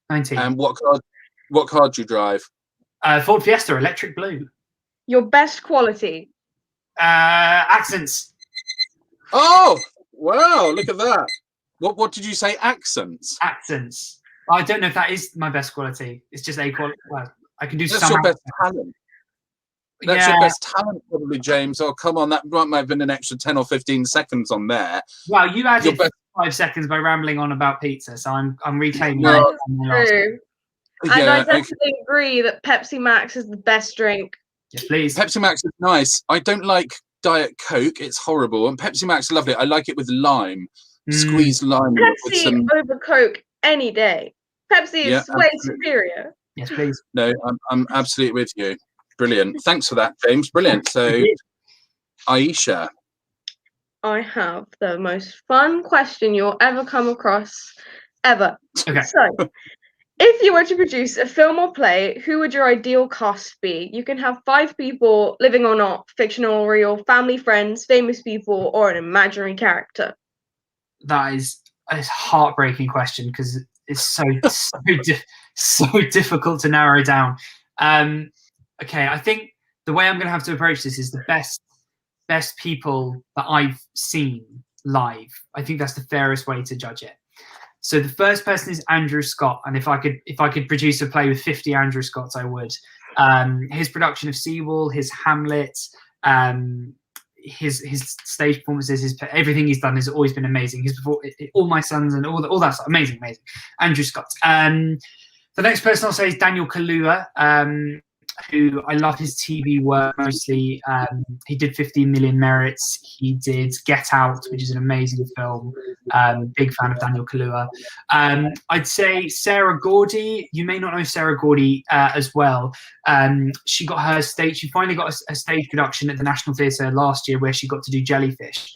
And what car do you drive? Ford Fiesta, electric blue. Your best quality? Accents. Oh, wow! Look at that. What did you say? Accents. Accents. I don't know if that is my best quality. It's just a quality. Well, I can do That's some. your best talent. That's your best talent, probably, James. Oh, come on, that might have been an extra 10 or 15 seconds on there. Well, you added 5 seconds by rambling on about pizza, so I'm reclaiming That that. is true. And I definitely agree that Pepsi Max is the best drink. Yes, please. Pepsi Max is nice. I don't like Diet Coke. It's horrible. And Pepsi Max is lovely. I like it with lime. Squeezed lime. With Pepsi some... over Coke any day. Pepsi is way superior. Yes, please. No, I'm absolutely with you. Brilliant. Thanks for that, James. Brilliant. So, Aisha. I have the most fun question you'll ever come across, ever. Okay. So, if you were to produce a film or play, who would your ideal cast be? You can have 5 people, living or not, fictional or real, family, friends, famous people, or an imaginary character. That is a heartbreaking question because it's so difficult to narrow down. Okay, I think the way I'm going to have to approach this is the best people that I've seen live. I think that's the fairest way to judge it. So the first person is Andrew Scott, and if I could produce a play with 50 Andrew Scotts, I would. His production of Seawall, his Hamlet, his stage performances, everything he's done has always been amazing. All My Sons and all that stuff, amazing. Andrew Scott. The next person I'll say is Daniel Kaluuya, who I love his TV work mostly. He did 15 Million Merits. He did Get Out, which is an amazing film. Big fan of Daniel Kaluuya. I'd say Sarah Gordy. You may not know Sarah Gordy as well. She finally got a stage production at the National Theatre last year where she got to do Jellyfish.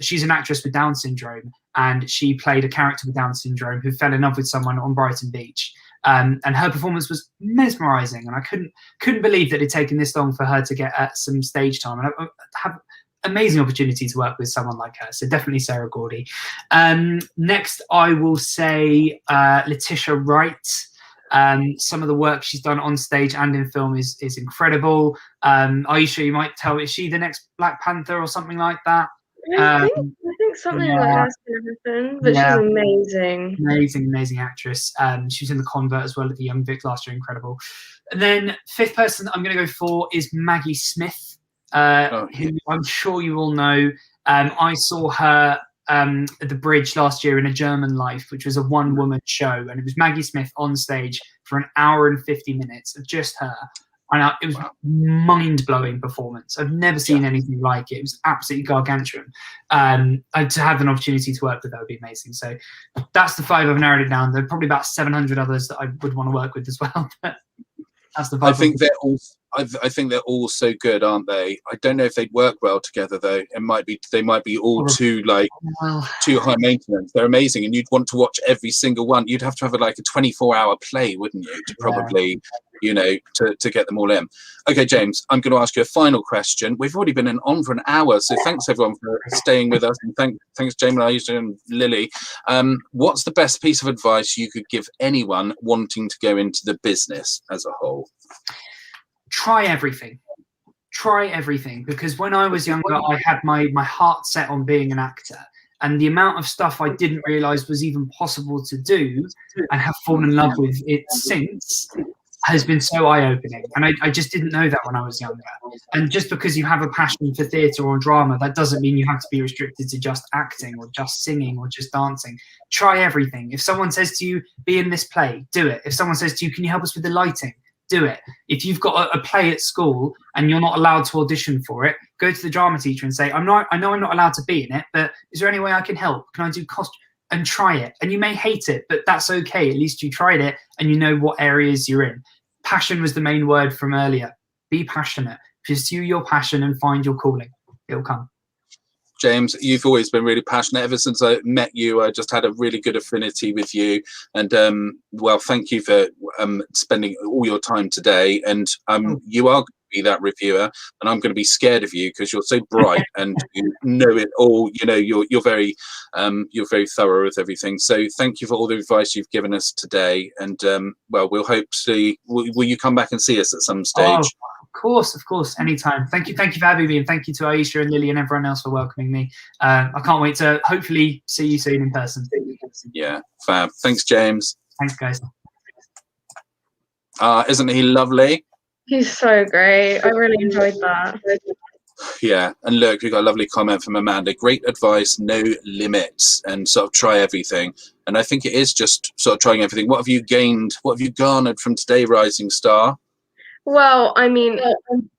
She's an actress with Down syndrome, and she played a character with Down syndrome who fell in love with someone on Brighton Beach. And her performance was mesmerising, and I couldn't believe that it had taken this long for her to get some stage time. And I have amazing opportunity to work with someone like her, so definitely Sarah Gordy. Next, I will say Letitia Wright. Some of the work she's done on stage and in film is incredible. Aisha, you might tell, is she the next Black Panther or something like that? I think something like that's going to happen, but she's amazing. Amazing actress. She was in The Convert as well at the Young Vic last year, incredible. And then 5th person I'm going to go for is Maggie Smith, who I'm sure you all know. I saw her at the Bridge last year in A German Life, which was a one-woman show, and it was Maggie Smith on stage for an hour and 50 minutes of just her. And it was mind-blowing performance. I've never seen anything like it. It was absolutely gargantuan. To have an opportunity to work with her would be amazing. So that's the 5 I've narrowed it down. There are probably about 700 others that I would want to work with as well. But that's the 5. I think they're all so good, aren't they? I don't know if they'd work well together though. They might be all too high maintenance. They're amazing, and you'd want to watch every single one. You'd have to have a 24-hour play, wouldn't you, to probably to get them all in. Okay, James, I'm going to ask you a final question. We've already been on for an hour, so thanks everyone for staying with us, and thanks James, Aisha, and Lily. What's the best piece of advice you could give anyone wanting to go into the business as a whole? Try everything, because when I was younger, I had my heart set on being an actor, and the amount of stuff I didn't realize was even possible to do and have fallen in love with it since has been so eye-opening. And I just didn't know that when I was younger. And just because you have a passion for theatre or drama, that doesn't mean you have to be restricted to just acting or just singing or just dancing. Try everything. If someone says to you, be in this play, do it. If someone says to you, can you help us with the lighting? Do it. If you've got a play at school and you're not allowed to audition for it, go to the drama teacher and say, I know I'm not allowed to be in it, but is there any way I can help? Can I do costume? And try it. And you may hate it, but that's okay. At least you tried it and you know what areas you're in. Passion was the main word from earlier. Be passionate. Pursue your passion and find your calling. It'll come. James, you've always been really passionate. Ever since I met you, I just had a really good affinity with you. And well, thank you for spending all your time today. And you are going to be that reviewer, and I'm going to be scared of you because you're so bright and you know it all. You know, you're very thorough with everything. So thank you for all the advice you've given us today. And well, we'll hope to see. Will you come back and see us at some stage? Oh, of course, anytime. Thank you for having me, and thank you to Aisha and Lily and everyone else for welcoming me. I can't wait to hopefully see you soon in person. Yeah, fab. Thanks, James. Thanks, guys. Isn't he lovely? He's so great. I really enjoyed that. Yeah, and look, we got a lovely comment from Amanda. Great advice, no limits, and sort of try everything. And I think it is just sort of trying everything. What have you gained? What have you garnered from today, Rising Star? Well, I mean,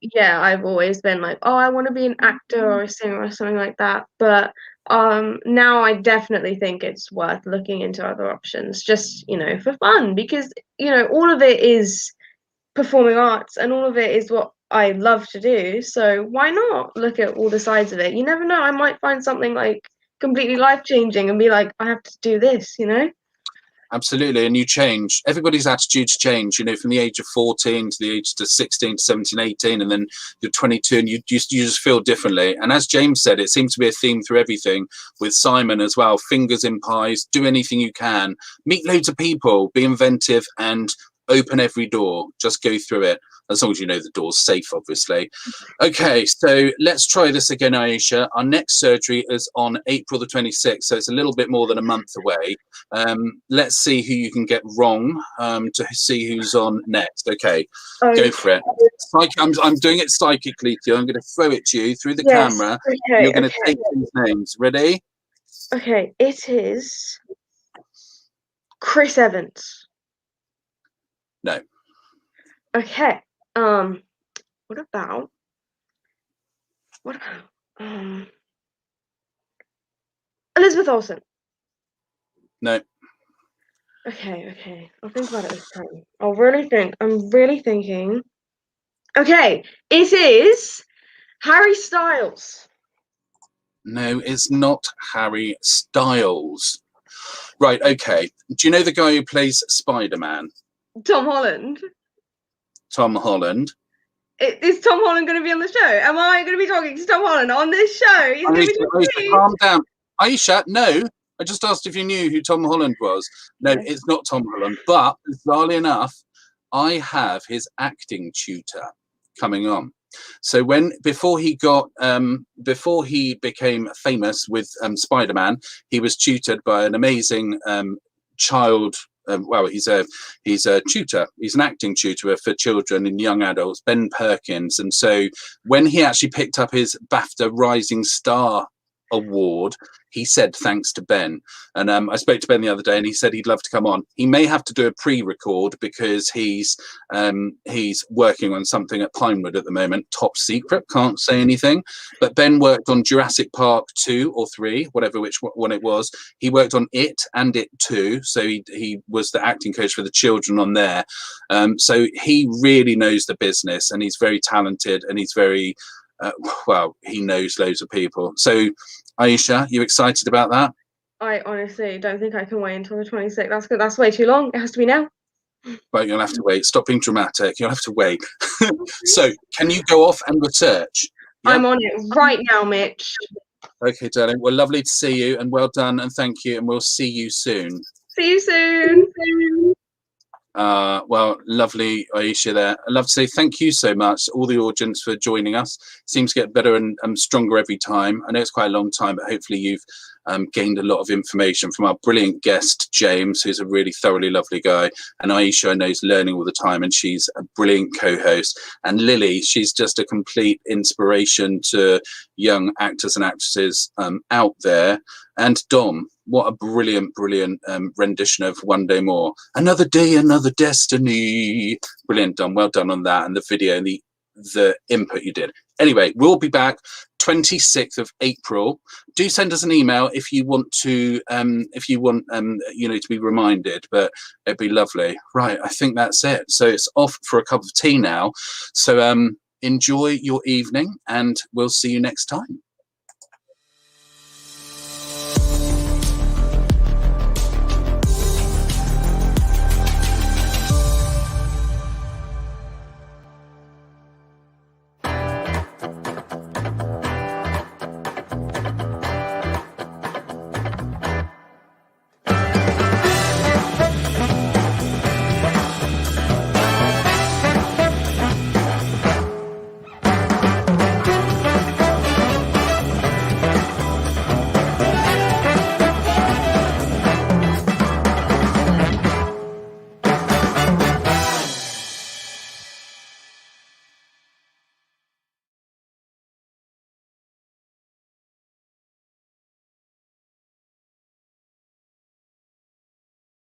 yeah, I've always been like, oh, I want to be an actor or a singer or something like that. But now I definitely think it's worth looking into other options, just, you know, for fun, because, you know, all of it is performing arts and all of it is what I love to do. So why not look at all the sides of it? You never know. I might find something like completely life-changing and be like, I have to do this, you know? Absolutely, and you change. Everybody's attitudes change, you know, from the age of 14 to the age to 16 to 17, 18, and then you're 22 and you just feel differently. And as James said, it seems to be a theme through everything with Simon as well. Fingers in pies, do anything you can, meet loads of people, be inventive and open every door. Just go through it. As long as you know the door's safe, obviously. Okay, so let's try this again, Aisha. Our next surgery is on April the 26th, so it's a little bit more than a month away. Let's see who you can get wrong to see who's on next. Okay, go for it. I'm doing it psychically to you. I'm going to throw it to you through the camera. Okay, You're going to take these names. Ready? Okay, it is Chris Evans. No. Okay. What about Elizabeth Olsen? No. Okay. I'll think about it this time. I'll really think. I'm really thinking. Okay, it is Harry Styles. No, it's not Harry Styles. Right, okay. Do you know the guy who plays Spider-Man? Tom Holland. Tom Holland. Is Tom Holland going to be on the show? Am I going to be talking to Tom Holland on this show? He's going to be talking to me. Calm down. Aisha, no. I just asked if you knew who Tom Holland was. No, it's not Tom Holland. But, bizarrely enough, I have his acting tutor coming on. So before he became famous with Spider-Man, he was tutored by an amazing child. Well, he's a tutor. He's an acting tutor for children and young adults, Ben Perkins. And so when he actually picked up his BAFTA Rising Star award, he said thanks to Ben. And I spoke to Ben the other day and he said he'd love to come on. He may have to do a pre-record because he's working on something at Pinewood at the moment, top secret, can't say anything. But Ben worked on Jurassic Park 2 or 3, whatever which one it was. He worked on It and It 2, so he was the acting coach for the children on there. So he really knows the business and he's very talented and he's very well, he knows loads of people. So Aisha, you excited about that? I honestly don't think I can wait until the 26th. That's good. That's way too long. It has to be now. Right, you'll have to wait. Stop being dramatic. You'll have to wait. So, can you go off and research? Yeah? I'm on it right now, Mitch. Okay, darling. Well, lovely to see you, and well done, and thank you, and we'll see you soon. See you soon. Well, lovely, Aisha there. I'd love to say thank you so much, all the audience, for joining us. Seems to get better and stronger every time. I know it's quite a long time, but hopefully you've gained a lot of information from our brilliant guest, James, who's a really thoroughly lovely guy. And Aisha, I know, is learning all the time, and she's a brilliant co-host. And Lily, she's just a complete inspiration to young actors and actresses out there. And Dom, what a brilliant rendition of One Day More. Another day, another destiny. Brilliant, Dom. Well done on that, and the video and the input you did. Anyway, we'll be back 26th of April. Do send us an email if you want to you know, to be reminded, but it'd be lovely. Right, I think that's it. So it's off for a cup of tea now. So enjoy your evening and we'll see you next time.